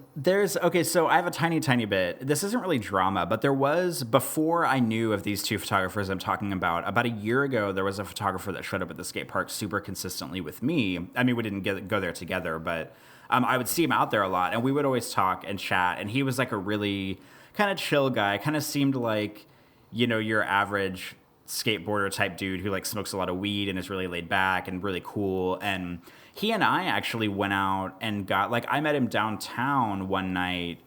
So I have a tiny bit. This isn't really drama, but there was, before I knew of these two photographers I'm talking about a year ago, there was a photographer that showed up at the skate park super consistently with me. I mean, we didn't go there together, but I would see him out there a lot, and we would always talk and chat, and he was like a really kind of chill guy, kind of seemed like, your average skateboarder type dude who like smokes a lot of weed and is really laid back and really cool. And he and I actually went out and I met him downtown one night,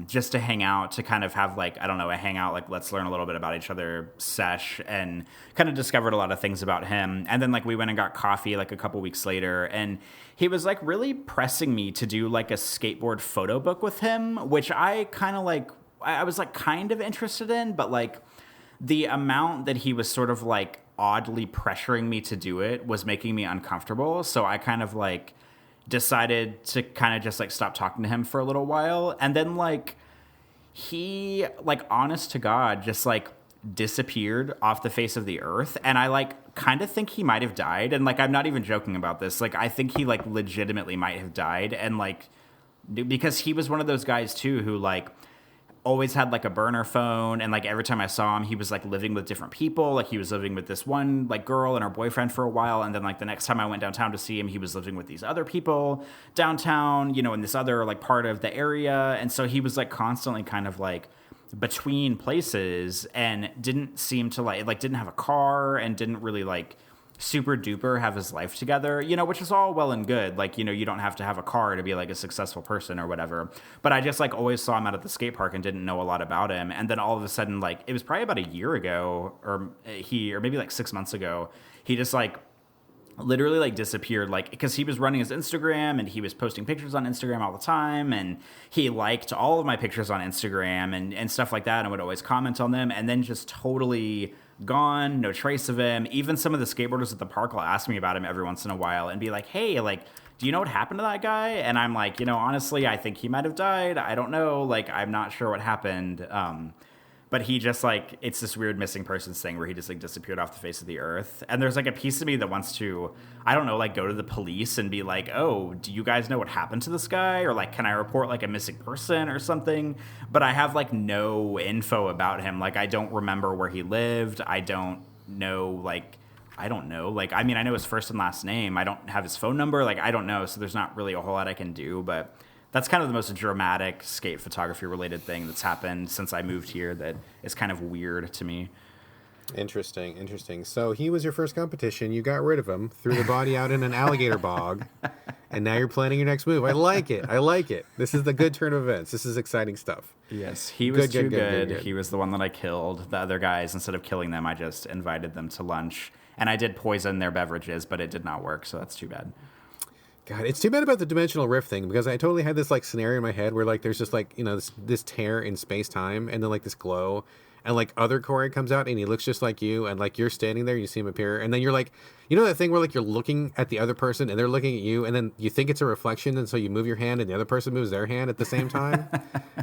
just to hang out, to kind of have like, I don't know, a hangout, like let's learn a little bit about each other sesh, and kind of discovered a lot of things about him. And then like we went and got coffee like a couple weeks later, and he was like really pressing me to do like a skateboard photo book with him, which I kind of like, I was like kind of interested in, but like the amount that he was sort of like oddly pressuring me to do it was making me uncomfortable. So I kind of like decided to kind of just like stop talking to him for a little while. And then like he, like, honest to God, just like disappeared off the face of the earth. And I like kind of think he might have died. And like, I'm not even joking about this. Like, I think he like legitimately might have died. And like, because he was one of those guys too, who like always had like a burner phone, and like every time I saw him, he was like living with different people. Like he was living with this one like girl and her boyfriend for a while, and then like the next time I went downtown to see him, he was living with these other people downtown, in this other like part of the area. And so he was like constantly kind of like between places and didn't seem to like didn't have a car and didn't really like super duper have his life together, you know, which is all well and good. Like, you know, you don't have to have a car to be like a successful person or whatever. But I just like always saw him out at the skate park and didn't know a lot about him. And then all of a sudden, like it was probably about a year ago or maybe like 6 months ago, he just like literally like disappeared, like because he was running his Instagram and he was posting pictures on Instagram all the time, and he liked all of my pictures on Instagram and stuff like that, and would always comment on them, and then just totally gone, no trace of him. Even some of the skateboarders at the park will ask me about him every once in a while and be like, hey, like, do you know what happened to that guy? And I'm like, you know, honestly, I think he might have died. I don't know. Like, I'm not sure what happened. But he just like, it's this weird missing persons thing where he just like disappeared off the face of the earth. And there's like a piece of me that wants to, I don't know, like go to the police and be like, oh, do you guys know what happened to this guy? Or like, can I report like a missing person or something? But I have like no info about him. Like, I don't remember where he lived. I don't know, like, I don't know. Like, I mean, I know his first and last name. I don't have his phone number. Like, I don't know. So there's not really a whole lot I can do, but that's kind of the most dramatic skate photography related thing that's happened since I moved here that is kind of weird to me. Interesting. So he was your first competition. You got rid of him, threw the body out in an alligator bog, and now you're planning your next move. I like it. This is the good turn of events. This is exciting stuff. Yes, he was too good. He was the one that I killed. The other guys, instead of killing them, I just invited them to lunch. And I did poison their beverages, but it did not work, so that's too bad. God, it's too bad about the dimensional rift thing, because I totally had this like scenario in my head where like there's just like, you know, this tear in space time, and then like this glow, and like other Corey comes out and he looks just like you, and like you're standing there, you see him appear, and then you're like, you know that thing where like you're looking at the other person and they're looking at you, and then you think it's a reflection, and so you move your hand and the other person moves their hand at the same time.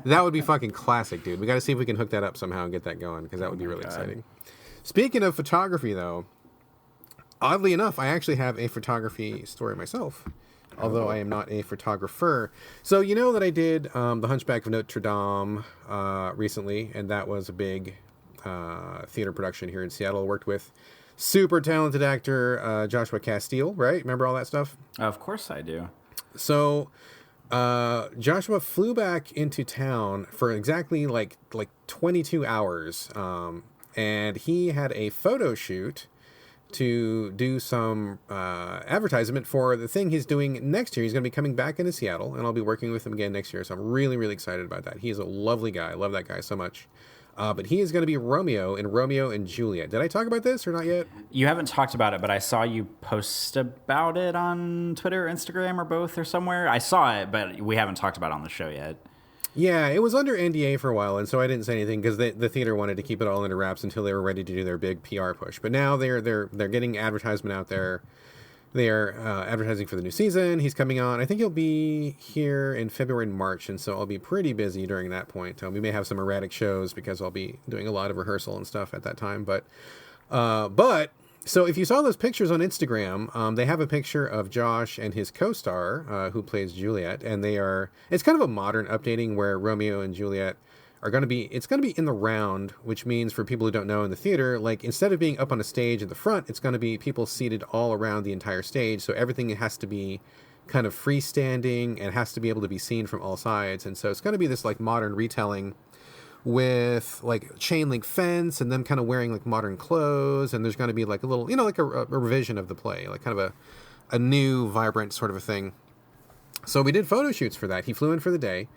That would be fucking classic, dude. We got to see if we can hook that up somehow and get that going, because that would be really exciting. Speaking of photography, though, oddly enough, I actually have a photography story myself. Although I am not a photographer. So you know that I did The Hunchback of Notre Dame recently, and that was a big theater production here in Seattle. Worked with super talented actor Joshua Castile, right? Remember all that stuff? Of course I do. So Joshua flew back into town for exactly like 22 hours, and he had a photo shoot to do some advertisement for the thing he's doing next year. He's going to be coming back into Seattle, and I'll be working with him again next year. So I'm really, really excited about that. He's a lovely guy. I love that guy so much. But he is going to be Romeo in Romeo and Juliet. Did I talk about this or not yet? You haven't talked about it, but I saw you post about it on Twitter, Instagram, or both, or somewhere. I saw it, but we haven't talked about it on the show yet. Yeah, it was under NDA for a while, and so I didn't say anything because the theater wanted to keep it all under wraps until they were ready to do their big PR push. But now they're getting advertisement out there. They are advertising for the new season. He's coming on. I think he'll be here in February and March, and so I'll be pretty busy during that point. We may have some erratic shows because I'll be doing a lot of rehearsal and stuff at that time. But so if you saw those pictures on Instagram, they have a picture of Josh and his co-star who plays Juliet, and it's kind of a modern updating where Romeo and Juliet are going to be, it's going to be in the round, which means for people who don't know in the theater, like instead of being up on a stage at the front, it's going to be people seated all around the entire stage. So everything has to be kind of freestanding and has to be able to be seen from all sides. And so it's going to be this like modern retelling with like chain link fence and them kind of wearing like modern clothes. And there's going to be like a little, you know, like a revision of the play, like kind of a new vibrant sort of a thing. So we did photo shoots for that. He flew in for the day,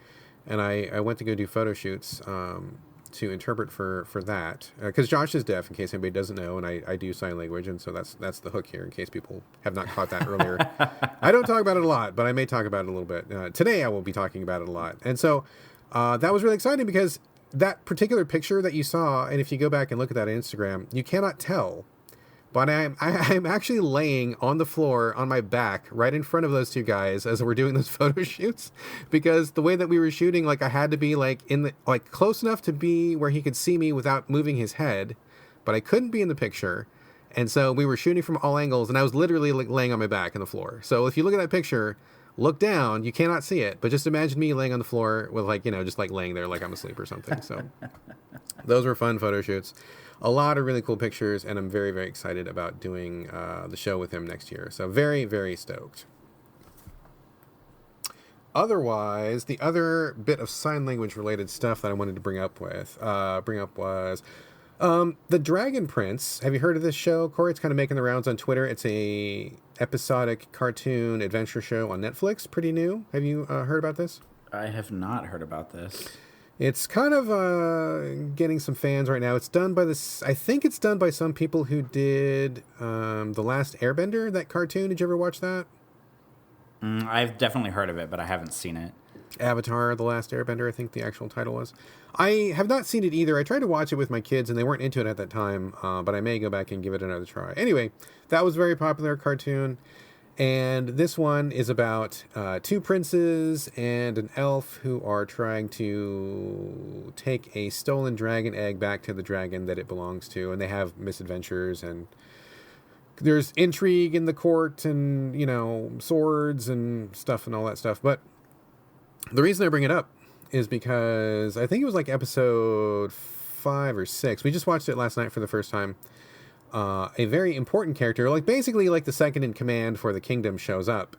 and I went to go do photo shoots to interpret for that. Because Josh is deaf, in case anybody doesn't know, and I do sign language, and so that's the hook here, in case people have not caught that earlier. I don't talk about it a lot, but I may talk about it a little bit. Today I will be talking about it a lot. And so that was really exciting because that particular picture that you saw, and if you go back and look at that on Instagram, you cannot tell, but I'm actually laying on the floor on my back right in front of those two guys as we're doing those photo shoots, because the way that we were shooting, like I had to be like in the like close enough to be where he could see me without moving his head, but I couldn't be in the picture. And so we were shooting from all angles, and I was literally like laying on my back on the floor. So if you look at that picture, look down, you cannot see it, but just imagine me laying on the floor with like, you know, just like laying there like I'm asleep or something. So those were fun photo shoots. A lot of really cool pictures, and I'm very, very excited about doing the show with him next year. So very, very stoked. Otherwise, the other bit of sign language related stuff that I wanted to bring up was the Dragon Prince. Have you heard of this show, Corey? It's kind of making the rounds on Twitter. It's a episodic cartoon adventure show on Netflix. Pretty new. Have you heard about this? I have not heard about this. It's kind of getting some fans right now. It's done by this. I think it's done by some people who did The Last Airbender, that cartoon. Did you ever watch that? I've definitely heard of it, but I haven't seen it. Avatar, The Last Airbender, I think the actual title was. I have not seen it either. I tried to watch it with my kids, and they weren't into it at that time, but I may go back and give it another try. Anyway, that was a very popular cartoon, and this one is about two princes and an elf who are trying to take a stolen dragon egg back to the dragon that it belongs to, and they have misadventures, and there's intrigue in the court and, you know, swords and stuff and all that stuff. But the reason I bring it up is because I think it was like episode 5 or 6. We just watched it last night for the first time. A very important character, like basically like the second in command for the kingdom, shows up.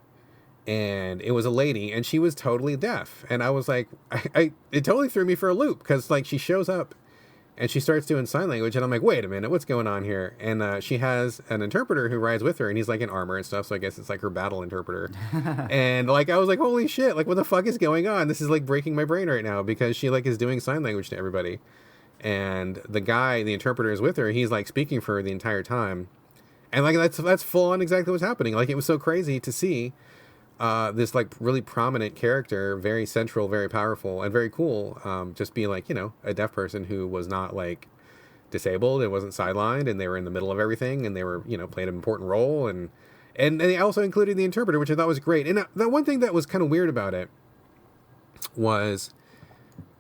And it was a lady, and she was totally deaf. And I was like, it totally threw me for a loop, because like she shows up and she starts doing sign language, and I'm like, wait a minute, what's going on here? And she has an interpreter who rides with her, and he's like in armor and stuff, so I guess it's like her battle interpreter. And like, I was like, holy shit, like what the fuck is going on? This is like breaking my brain right now, because she like is doing sign language to everybody. And the guy, the interpreter, is with her. He's like speaking for her the entire time. And like, that's full on exactly what's happening. Like, it was so crazy to see this like really prominent character, very central, very powerful, and very cool, just be like, you know, a deaf person who was not like disabled and wasn't sidelined, and they were in the middle of everything, and they were, you know, playing an important role, and they also included the interpreter, which I thought was great. And the one thing that was kind of weird about it was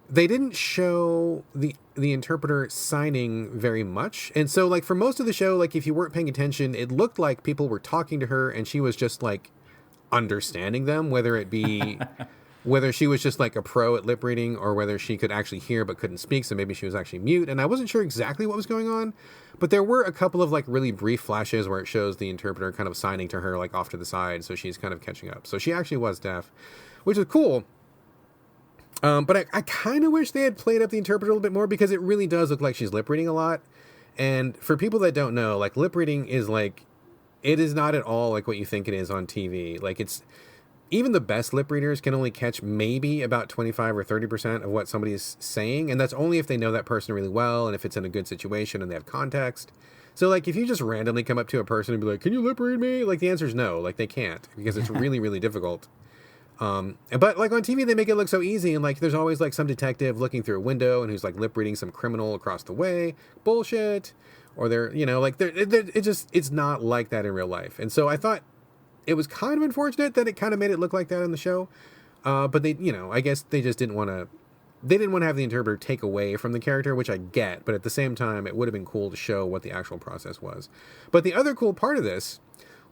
they didn't show the interpreter signing very much. And so like for most of the show, like if you weren't paying attention, it looked like people were talking to her and she was just like understanding them, whether it be whether she was just like a pro at lip reading or whether she could actually hear but couldn't speak, so maybe she was actually mute. And I wasn't sure exactly what was going on, but there were a couple of like really brief flashes where it shows the interpreter kind of signing to her like off to the side, so she's kind of catching up. So she actually was deaf, which is cool. But I kind of wish they had played up the interpreter a little bit more, because it really does look like she's lip reading a lot. And for people that don't know, like lip reading is like, it is not at all like what you think it is on TV. Like it's, even the best lip readers can only catch maybe about 25 or 30% of what somebody is saying. And that's only if they know that person really well and if it's in a good situation and they have context. So like if you just randomly come up to a person and be like, can you lip read me? Like the answer is no, like they can't, because it's really, really difficult. But like on TV, they make it look so easy, and like there's always like some detective looking through a window and who's like lip reading some criminal across the way. Bullshit. Or they're, you know, like it's not like that in real life. And so I thought it was kind of unfortunate that it kind of made it look like that in the show. But they, you know, I guess they just didn't want to have the interpreter take away from the character, which I get. But at the same time, it would have been cool to show what the actual process was. But the other cool part of this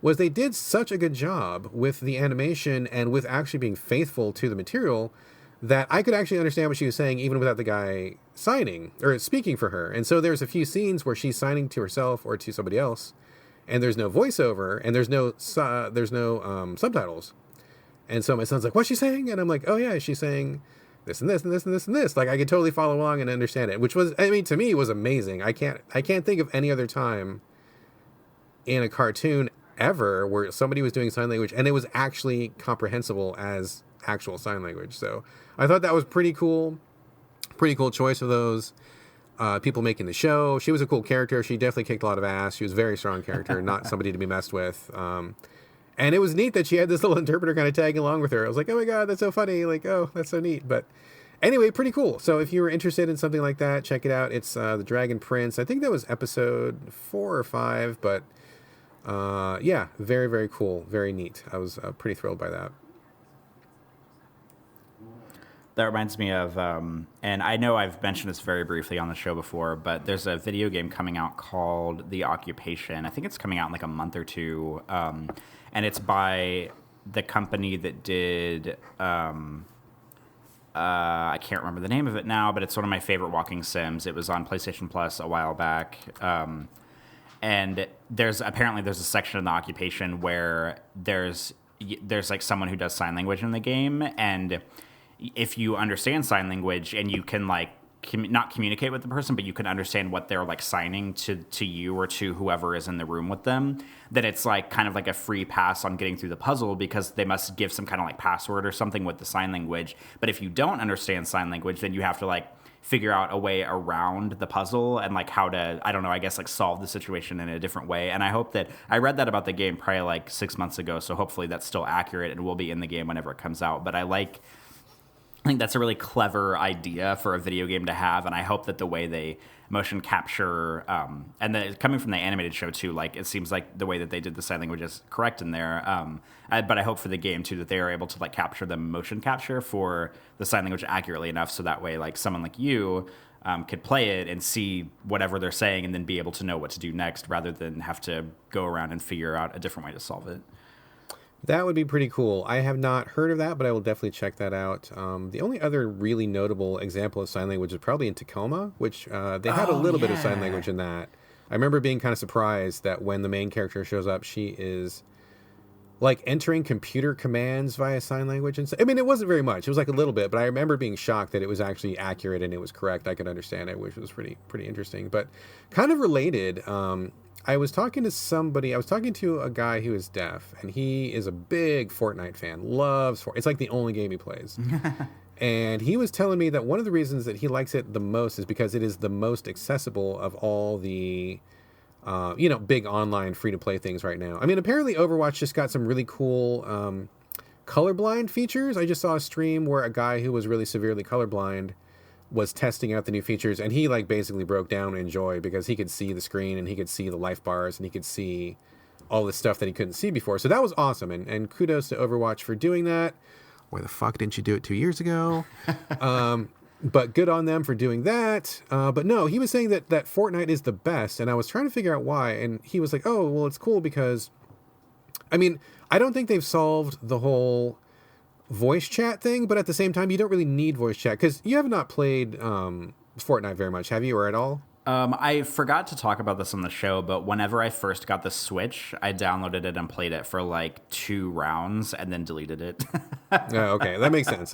was they did such a good job with the animation and with actually being faithful to the material that I could actually understand what she was saying even without the guy signing or speaking for her. And so there's a few scenes where she's signing to herself or to somebody else, and there's no voiceover and there's no subtitles. And so my son's like, what's she saying? And I'm like, oh yeah, she's saying this and this and this and this and this. Like I could totally follow along and understand it, which was, I mean, to me it was amazing. I can't think of any other time in a cartoon ever where somebody was doing sign language and it was actually comprehensible as actual sign language. So I thought that was pretty cool choice of those people making the show. She was a cool character. She definitely kicked a lot of ass. She was a very strong character, not somebody to be messed with. And it was neat that she had this little interpreter kind of tagging along with her. I was like, oh my God, that's so funny. Like, oh, that's so neat. But anyway, pretty cool. So if you were interested in something like that, check it out. It's The Dragon Prince. I think that was episode 4 or 5, but yeah, very, very cool. Very neat. I was pretty thrilled by that. That reminds me of, and I know I've mentioned this very briefly on the show before, but there's a video game coming out called The Occupation. I think it's coming out in like a month or two, and it's by the company that did, I can't remember the name of it now, but it's one of my favorite walking sims. It was on PlayStation Plus a while back, and there's a section in The Occupation where there's there's like someone who does sign language in the game, and if you understand sign language and you can like not communicate with the person, but you can understand what they're like signing to you or to whoever is in the room with them, then it's like kind of like a free pass on getting through the puzzle because they must give some kind of like password or something with the sign language. But if you don't understand sign language, then you have to like figure out a way around the puzzle and like how to, I don't know, I guess like solve the situation in a different way. And I hope that I read that about the game probably like 6 months ago. So hopefully that's still accurate and will be in the game whenever it comes out. But I think that's a really clever idea for a video game to have, and I hope that the way they motion capture, and coming from the animated show too, like it seems like the way that they did the sign language is correct in there. But I hope for the game too that they are able to like capture the motion capture for the sign language accurately enough, so that way like someone like you could play it and see whatever they're saying, and then be able to know what to do next, rather than have to go around and figure out a different way to solve it. That would be pretty cool. I have not heard of that, but I will definitely check that out. The only other really notable example of sign language is probably in Tacoma, which they had a little bit of sign language in that. I remember being kind of surprised that when the main character shows up, she is like entering computer commands via sign language. And I mean, it wasn't very much. It was like a little bit, but I remember being shocked that it was actually accurate and it was correct. I could understand it, which was pretty interesting. But kind of related, I was talking to a guy who is deaf, and he is a big Fortnite fan, loves Fortnite. It's like the only game he plays. And he was telling me that one of the reasons that he likes it the most is because it is the most accessible of all the, big online free-to-play things right now. I mean, apparently Overwatch just got some really cool colorblind features. I just saw a stream where a guy who was really severely colorblind was testing out the new features, and he like basically broke down in joy because he could see the screen and he could see the life bars and he could see all this stuff that he couldn't see before. So that was awesome, and kudos to Overwatch for doing that. Why the fuck didn't you do it 2 years ago? But good on them for doing that. But no, he was saying that Fortnite is the best, and I was trying to figure out why, and he was like, oh, well, it's cool because, I mean, I don't think they've solved the whole voice chat thing, but at the same time, you don't really need voice chat because you have not played Fortnite very much, have you, or at all? I forgot to talk about this on the show, but whenever I first got the Switch, I downloaded it and played it for like 2 rounds and then deleted it. Oh, okay, that makes sense.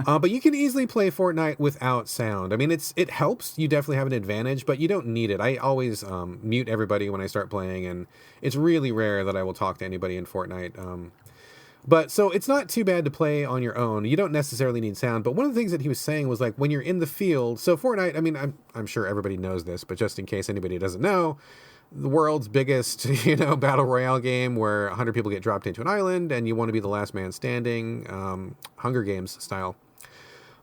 But you can easily play Fortnite without sound. I mean, it helps. You definitely have an advantage, but you don't need it. I always mute everybody when I start playing, and it's really rare that I will talk to anybody in Fortnite. But so it's not too bad to play on your own. You don't necessarily need sound. But one of the things that he was saying was like when you're in the field. So Fortnite, I mean, I'm sure everybody knows this, but just in case anybody doesn't know, the world's biggest, battle royale game where 100 people get dropped into an island and you want to be the last man standing, Hunger Games style.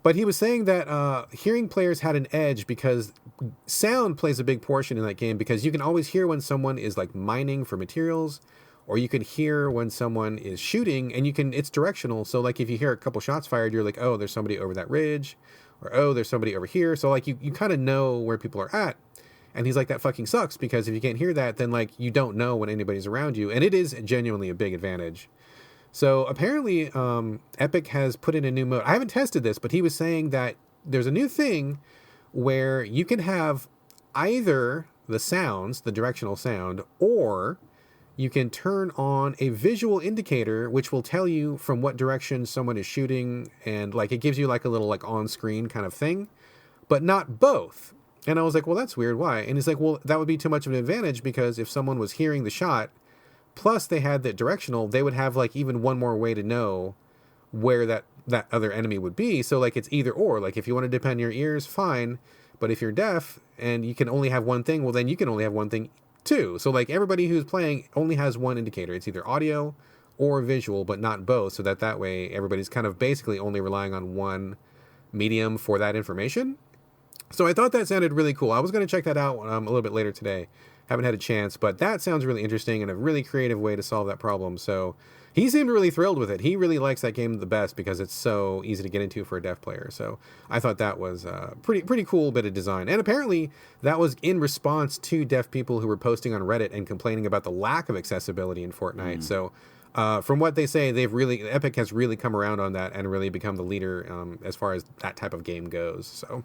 But he was saying that hearing players had an edge because sound plays a big portion in that game, because you can always hear when someone is like mining for materials, or you can hear when someone is shooting, and it's directional. So like if you hear a couple shots fired, you're like, oh, there's somebody over that ridge, or oh, there's somebody over here. So like you kind of know where people are at. And he's like, that fucking sucks, because if you can't hear that, then like you don't know when anybody's around you. And it is genuinely a big advantage. So apparently Epic has put in a new mode. I haven't tested this, but he was saying that there's a new thing where you can have either the sounds, the directional sound, or you can turn on a visual indicator, which will tell you from what direction someone is shooting. And like, it gives you like a little like on screen kind of thing, but not both. And I was like, well, that's weird. Why? And he's like, well, that would be too much of an advantage, because if someone was hearing the shot, plus they had that directional, they would have like even one more way to know where that other enemy would be. So like, it's either or. Like if you want to depend on your ears, fine. But if you're deaf and you can only have one thing, well, then you can only have one thing too. So like everybody who's playing only has one indicator. It's either audio or visual, but not both. So that way everybody's kind of basically only relying on one medium for that information. So I thought that sounded really cool. I was going to check that out a little bit later today. Haven't had a chance, but that sounds really interesting and a really creative way to solve that problem. So he seemed really thrilled with it. He really likes that game the best because it's so easy to get into for a deaf player. So I thought that was a pretty cool bit of design. And apparently that was in response to deaf people who were posting on Reddit and complaining about the lack of accessibility in Fortnite. So from what they say, Epic has really come around on that and really become the leader as far as that type of game goes. So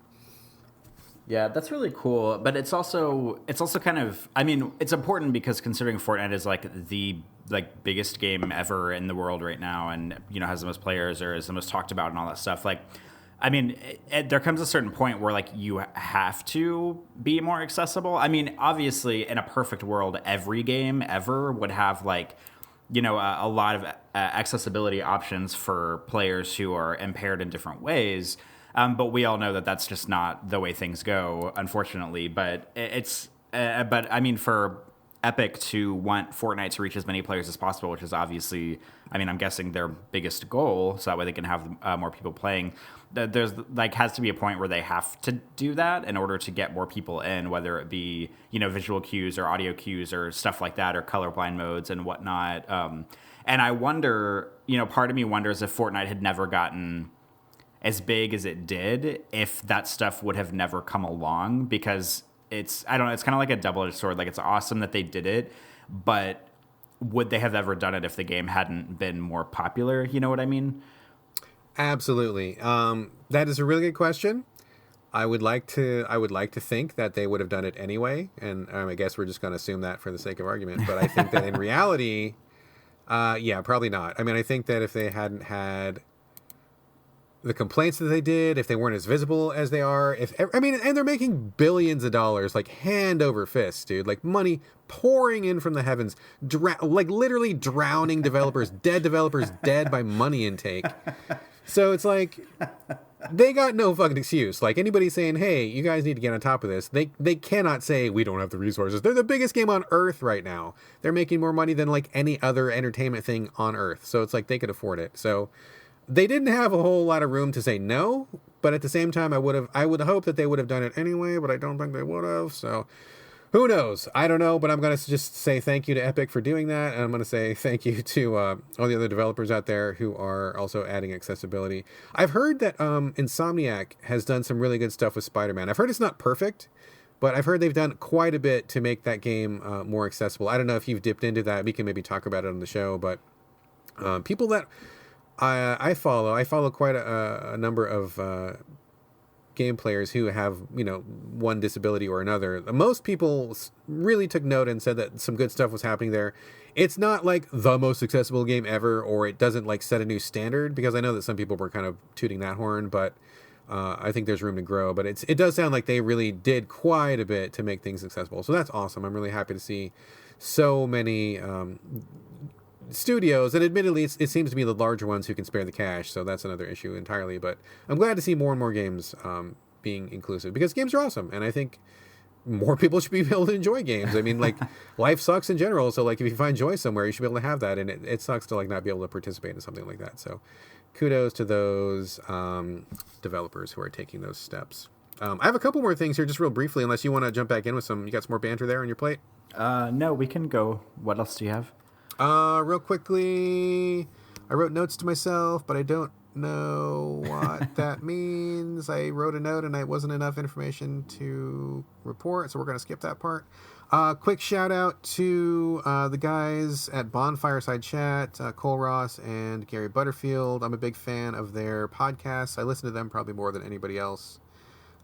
Yeah, that's really cool. But it's also kind of, I mean, it's important because considering Fortnite is like the biggest game ever in the world right now, and has the most players or is the most talked about and all that stuff. Like, I mean, there comes a certain point where like you have to be more accessible. I mean, obviously, in a perfect world, every game ever would have like a lot of accessibility options for players who are impaired in different ways. But we all know that that's just not the way things go, unfortunately. But but I mean, for Epic to want Fortnite to reach as many players as possible, which is obviously, I mean, I'm guessing their biggest goal, so that way they can have more people playing. There's like has to be a point where they have to do that in order to get more people in, whether it be visual cues or audio cues or stuff like that, or colorblind modes and whatnot. And I wonder, part of me wonders if Fortnite had never gotten as big as it did, if that stuff would have never come along, because I don't know, it's kind of like a double-edged sword. Like, it's awesome that they did it, but would they have ever done it if the game hadn't been more popular? You know what I mean? Absolutely. That is a really good question. I would like to think that they would have done it anyway, and I guess we're just going to assume that for the sake of argument. But I think that in reality, yeah, probably not. I mean, I think that if they hadn't had the complaints that they did, if they weren't as visible as they are, and they're making billions of dollars, like hand over fist, dude, like money pouring in from the heavens, like literally drowning developers, dead by money intake. So it's like, they got no fucking excuse. Like, anybody saying, hey, you guys need to get on top of this, they cannot say, we don't have the resources. They're the biggest game on Earth right now. They're making more money than like any other entertainment thing on Earth. So it's like, they could afford it. So they didn't have a whole lot of room to say no, but at the same time, I would hope that they would have done it anyway, but I don't think they would have. So who knows? I don't know, but I'm going to just say thank you to Epic for doing that. And I'm going to say thank you to all the other developers out there who are also adding accessibility. I've heard that Insomniac has done some really good stuff with Spider-Man. I've heard it's not perfect, but I've heard they've done quite a bit to make that game more accessible. I don't know if you've dipped into that. We can maybe talk about it on the show, but people that I follow quite a number of game players who have, one disability or another. Most people really took note and said that some good stuff was happening there. It's not like the most accessible game ever, or it doesn't like set a new standard, because I know that some people were kind of tooting that horn, but I think there's room to grow. But it does sound like they really did quite a bit to make things accessible. So that's awesome. I'm really happy to see so many studios, and admittedly it seems to be the larger ones who can spare the cash, so that's another issue entirely. But I'm glad to see more and more games being inclusive, because games are awesome, and I think more people should be able to enjoy games. I mean, like, life sucks in general, so like if you find joy somewhere, you should be able to have that, and it sucks to like not be able to participate in something like that. So kudos to those developers who are taking those steps. I have a couple more things here, just real briefly, unless you want to jump back in with some. You got some more banter there on your plate? No, we can go. What else do you have? Real quickly, I wrote notes to myself, but I don't know what that means. I wrote a note and it wasn't enough information to report, so we're going to skip that part. Quick shout out to the guys at Bonfireside Chat, Cole Ross and Gary Butterfield. I'm a big fan of their podcasts. I listen to them probably more than anybody else.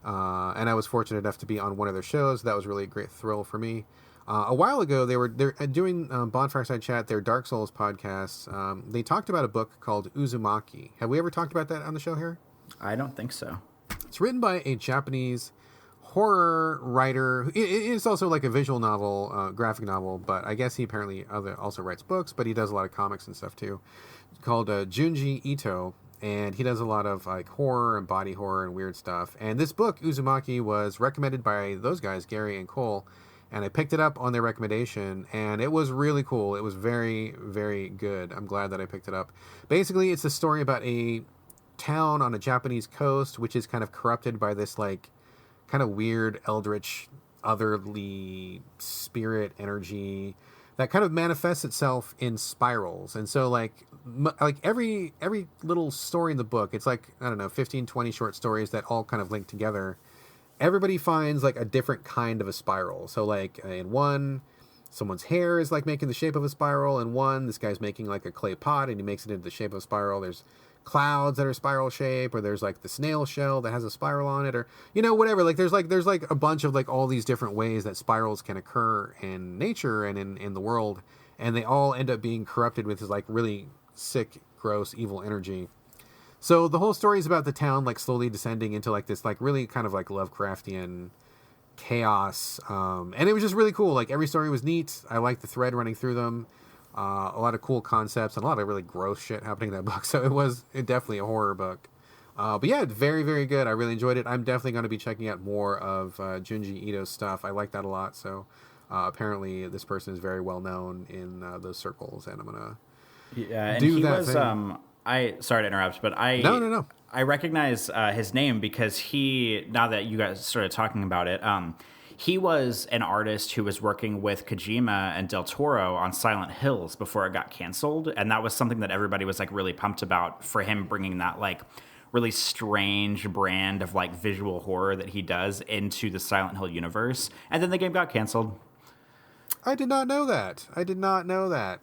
And I was fortunate enough to be on one of their shows. That was really a great thrill for me. A while ago, they're doing Bonfireside Chat, their Dark Souls podcast. They talked about a book called Uzumaki. Have we ever talked about that on the show here? I don't think so. It's written by a Japanese horror writer. It's also like a visual novel, graphic novel, but I guess he apparently also writes books, but he does a lot of comics and stuff too. It's called Junji Ito, and he does a lot of like horror and body horror and weird stuff. And this book, Uzumaki, was recommended by those guys, Gary and Cole, and I picked it up on their recommendation, and it was really cool. It was very, very good. I'm glad that I picked it up. Basically, it's a story about a town on a Japanese coast, which is kind of corrupted by this, like, kind of weird, eldritch, otherly spirit energy that kind of manifests itself in spirals. And so, like every little story in the book, it's like, I don't know, 15, 20 short stories that all kind of link together. Everybody finds like a different kind of a spiral. So like in one, someone's hair is like making the shape of a spiral. In one, this guy's making like a clay pot and he makes it into the shape of a spiral. There's clouds that are spiral shape, or there's like the snail shell that has a spiral on it, or whatever. Like there's like a bunch of like all these different ways that spirals can occur in nature and in the world, and they all end up being corrupted with this like really sick, gross, evil energy. So the whole story is about the town like slowly descending into like this like really kind of like Lovecraftian chaos, and it was just really cool. Like every story was neat. I liked the thread running through them. A lot of cool concepts and a lot of really gross shit happening in that book. So it was definitely a horror book. But yeah, very, very good. I really enjoyed it. I'm definitely going to be checking out more of Junji Ito's stuff. I like that a lot. So apparently this person is very well known in those circles, and I'm going to do that thing. Sorry to interrupt, but No. I recognize his name because now that you guys started talking about it, he was an artist who was working with Kojima and Del Toro on Silent Hills before it got canceled. And that was something that everybody was like really pumped about, for him bringing that like really strange brand of like visual horror that he does into the Silent Hill universe. And then the game got canceled. I did not know that.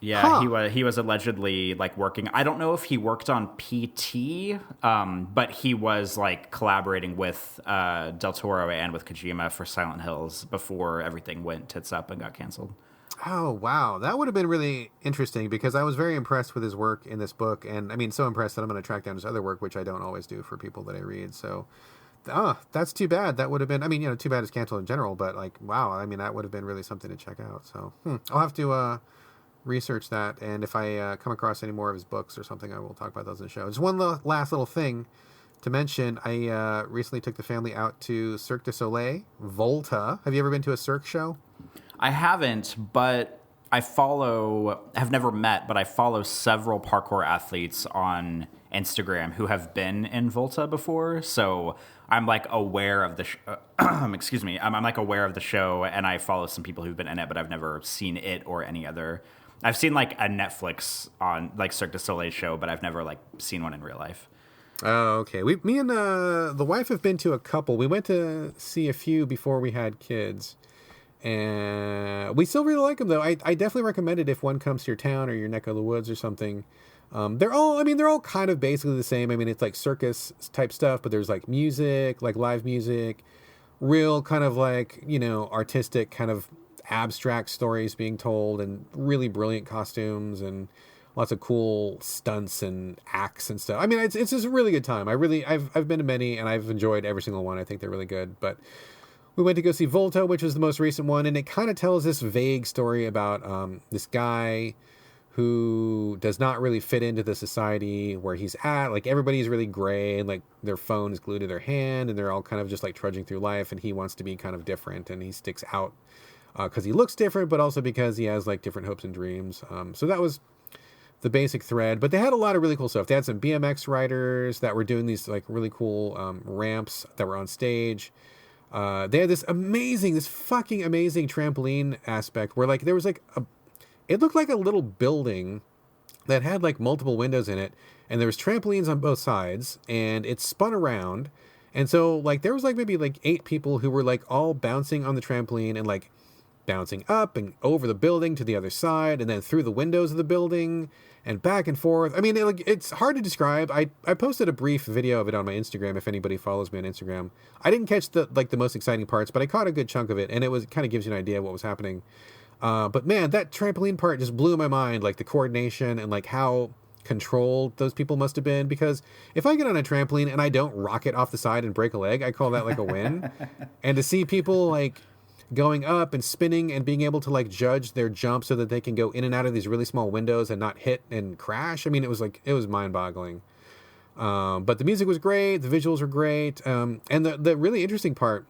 Yeah, he was allegedly like working. I don't know if he worked on PT, but he was like collaborating with Del Toro and with Kojima for Silent Hills before everything went tits up and got canceled. Oh, wow. That would have been really interesting, because I was very impressed with his work in this book. And I mean, so impressed that I'm going to track down his other work, which I don't always do for people that I read. So, that's too bad. That would have been, I mean, too bad it's canceled in general, but like, wow. I mean, that would have been really something to check out. So I'll have to research that, and if I come across any more of his books or something, I will talk about those in the show. Just one last little thing to mention. I recently took the family out to Cirque du Soleil, Volta. Have you ever been to a Cirque show? I haven't, but have never met, but I follow several parkour athletes on Instagram who have been in Volta before, so I'm like aware of the excuse me, I'm like aware of the show, and I follow some people who've been in it, but I've never seen it or any other. I've seen like a Netflix on like Cirque du Soleil show, but I've never like seen one in real life. Oh, okay. Me and the wife have been to a couple. We went to see a few before we had kids, and we still really like them though. I definitely recommend it if one comes to your town or your neck of the woods or something. They're all kind of basically the same. I mean, it's like circus type stuff, but there's like music, like live music, real kind of like, artistic kind of abstract stories being told, and really brilliant costumes and lots of cool stunts and acts and stuff. I mean, it's just a really good time. I've been to many, and I've enjoyed every single one. I think they're really good. But we went to go see Volta, which was the most recent one, and it kind of tells this vague story about this guy who does not really fit into the society where he's at. Like, everybody's really gray, and like their phone is glued to their hand, and they're all kind of just like trudging through life, and he wants to be kind of different, and he sticks out because he looks different, but also because he has like different hopes and dreams. So that was the basic thread, but they had a lot of really cool stuff. They had some BMX riders that were doing these like really cool ramps that were on stage. They had this fucking amazing trampoline aspect where like there was like it looked like a little building that had like multiple windows in it, and there was trampolines on both sides, and it spun around. And so like there was like maybe like 8 people who were like all bouncing on the trampoline and like bouncing up and over the building to the other side, and then through the windows of the building and back and forth. I mean, it's hard to describe. I posted a brief video of it on my Instagram if anybody follows me on Instagram. I didn't catch the most exciting parts, but I caught a good chunk of it, and it kind of gives you an idea of what was happening. But man, that trampoline part just blew my mind, like the coordination and like how controlled those people must have been, because if I get on a trampoline and I don't rocket off the side and break a leg, I call that like a win. And to see people like going up and spinning and being able to like judge their jump so that they can go in and out of these really small windows and not hit and crash. I mean, it was mind-boggling. But the music was great, the visuals were great, and the really interesting part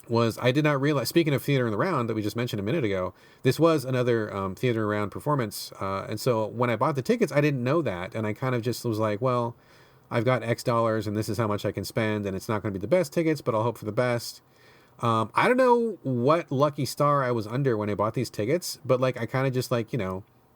was I did not realize, speaking of Theater in the Round that we just mentioned a minute ago, this was another Theater in the Round performance, and so when I bought the tickets, I didn't know that, and I kind of just was like, well, I've got X dollars and this is how much I can spend, and it's not going to be the best tickets, but I'll hope for the best. I don't know what lucky star I was under when I bought these tickets, but like I kind of just like,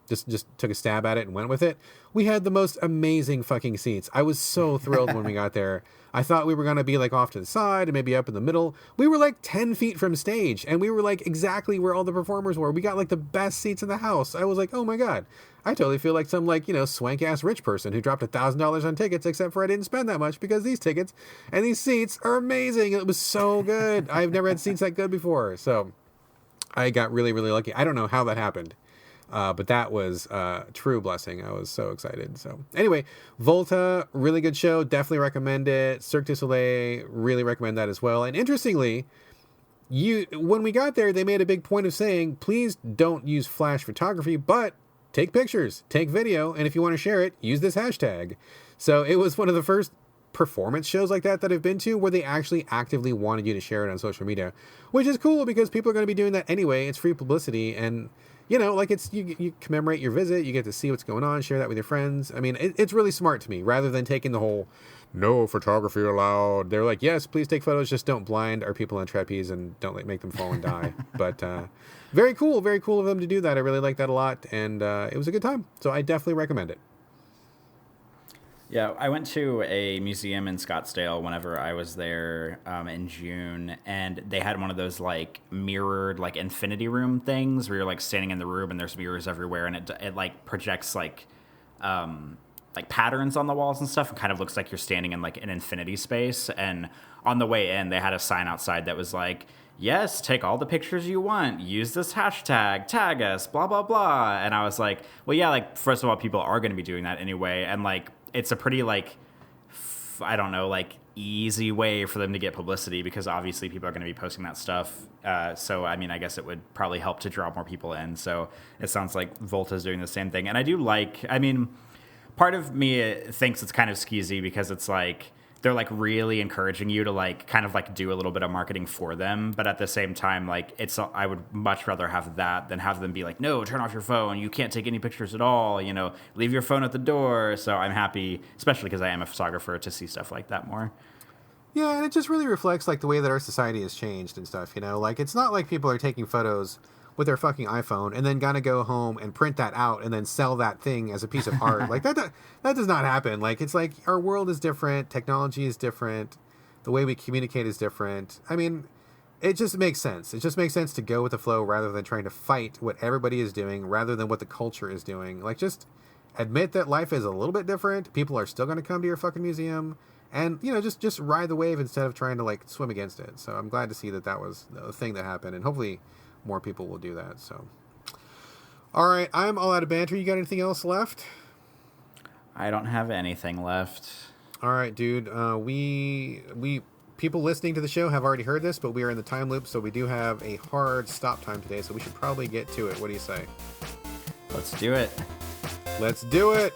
just took a stab at it and went with it. We had the most amazing fucking seats. I was so thrilled when we got there. I thought we were going to be like off to the side and maybe up in the middle. We were like 10 feet from stage, and we were like exactly where all the performers were. We got like the best seats in the house. I was like, oh my God, I totally feel like some like, swank ass rich person who dropped $1,000 on tickets, except for I didn't spend that much because these tickets and these seats are amazing. It was so good. I've never had seats that good before. So I got really, really lucky. I don't know how that happened. But that was a true blessing. I was so excited. So anyway, Volta, really good show. Definitely recommend it. Cirque du Soleil, really recommend that as well. And interestingly, when we got there, they made a big point of saying, please don't use flash photography, but take pictures, take video. And if you want to share it, use this hashtag. So it was one of the first performance shows like that I've been to where they actually actively wanted you to share it on social media, which is cool because people are going to be doing that anyway. It's free publicity, and you commemorate your visit, you get to see what's going on, share that with your friends. I mean, it's really smart to me, rather than taking the whole no photography allowed. They're like, yes, please take photos, just don't blind our people on trapeze and don't make them fall and die. But very cool of them to do that. I really like that a lot, and it was a good time, so I definitely recommend it. Yeah, I went to a museum in Scottsdale whenever I was there in June, and they had one of those like mirrored like infinity room things where you're like standing in the room and there's mirrors everywhere, and it like projects like patterns on the walls and stuff, and kind of looks like you're standing in like an infinity space. And on the way in, they had a sign outside that was like, yes, take all the pictures you want, use this hashtag, tag us, blah blah blah. And I was like, well, yeah, like first of all, people are going to be doing that anyway, and like it's a pretty like easy way for them to get publicity, because obviously people are going to be posting that stuff. So I mean, I guess it would probably help to draw more people in. So it sounds like Volta's doing the same thing, and I do like. I mean, part of me thinks it's kind of skeezy because it's like they're like really encouraging you to like kind of like do a little bit of marketing for them, but at the same time, like I would much rather have that than have them be like, no, turn off your phone, you can't take any pictures at all, leave your phone at the door. So I'm happy, especially because I am a photographer, to see stuff like that more. Yeah, and it just really reflects like the way that our society has changed and stuff. Like it's not like people are taking photos with their fucking iPhone and then gonna go home and print that out and then sell that thing as a piece of art. Like that does not happen. Like it's like our world is different, technology is different, the way we communicate is different. I mean, it just makes sense. It just makes sense to go with the flow rather than trying to fight what everybody is doing, rather than what the culture is doing. Like just admit that life is a little bit different. People are still gonna come to your fucking museum, and just ride the wave instead of trying to like swim against it. So I'm glad to see that was the thing that happened, and hopefully more people will do that. So, all right, I'm all out of banter. You got anything else left? I don't have anything left. All right, dude. We people listening to the show have already heard this, but we are in the time loop, so we do have a hard stop time today. So we should probably get to it. What do you say? Let's do it. Let's do it.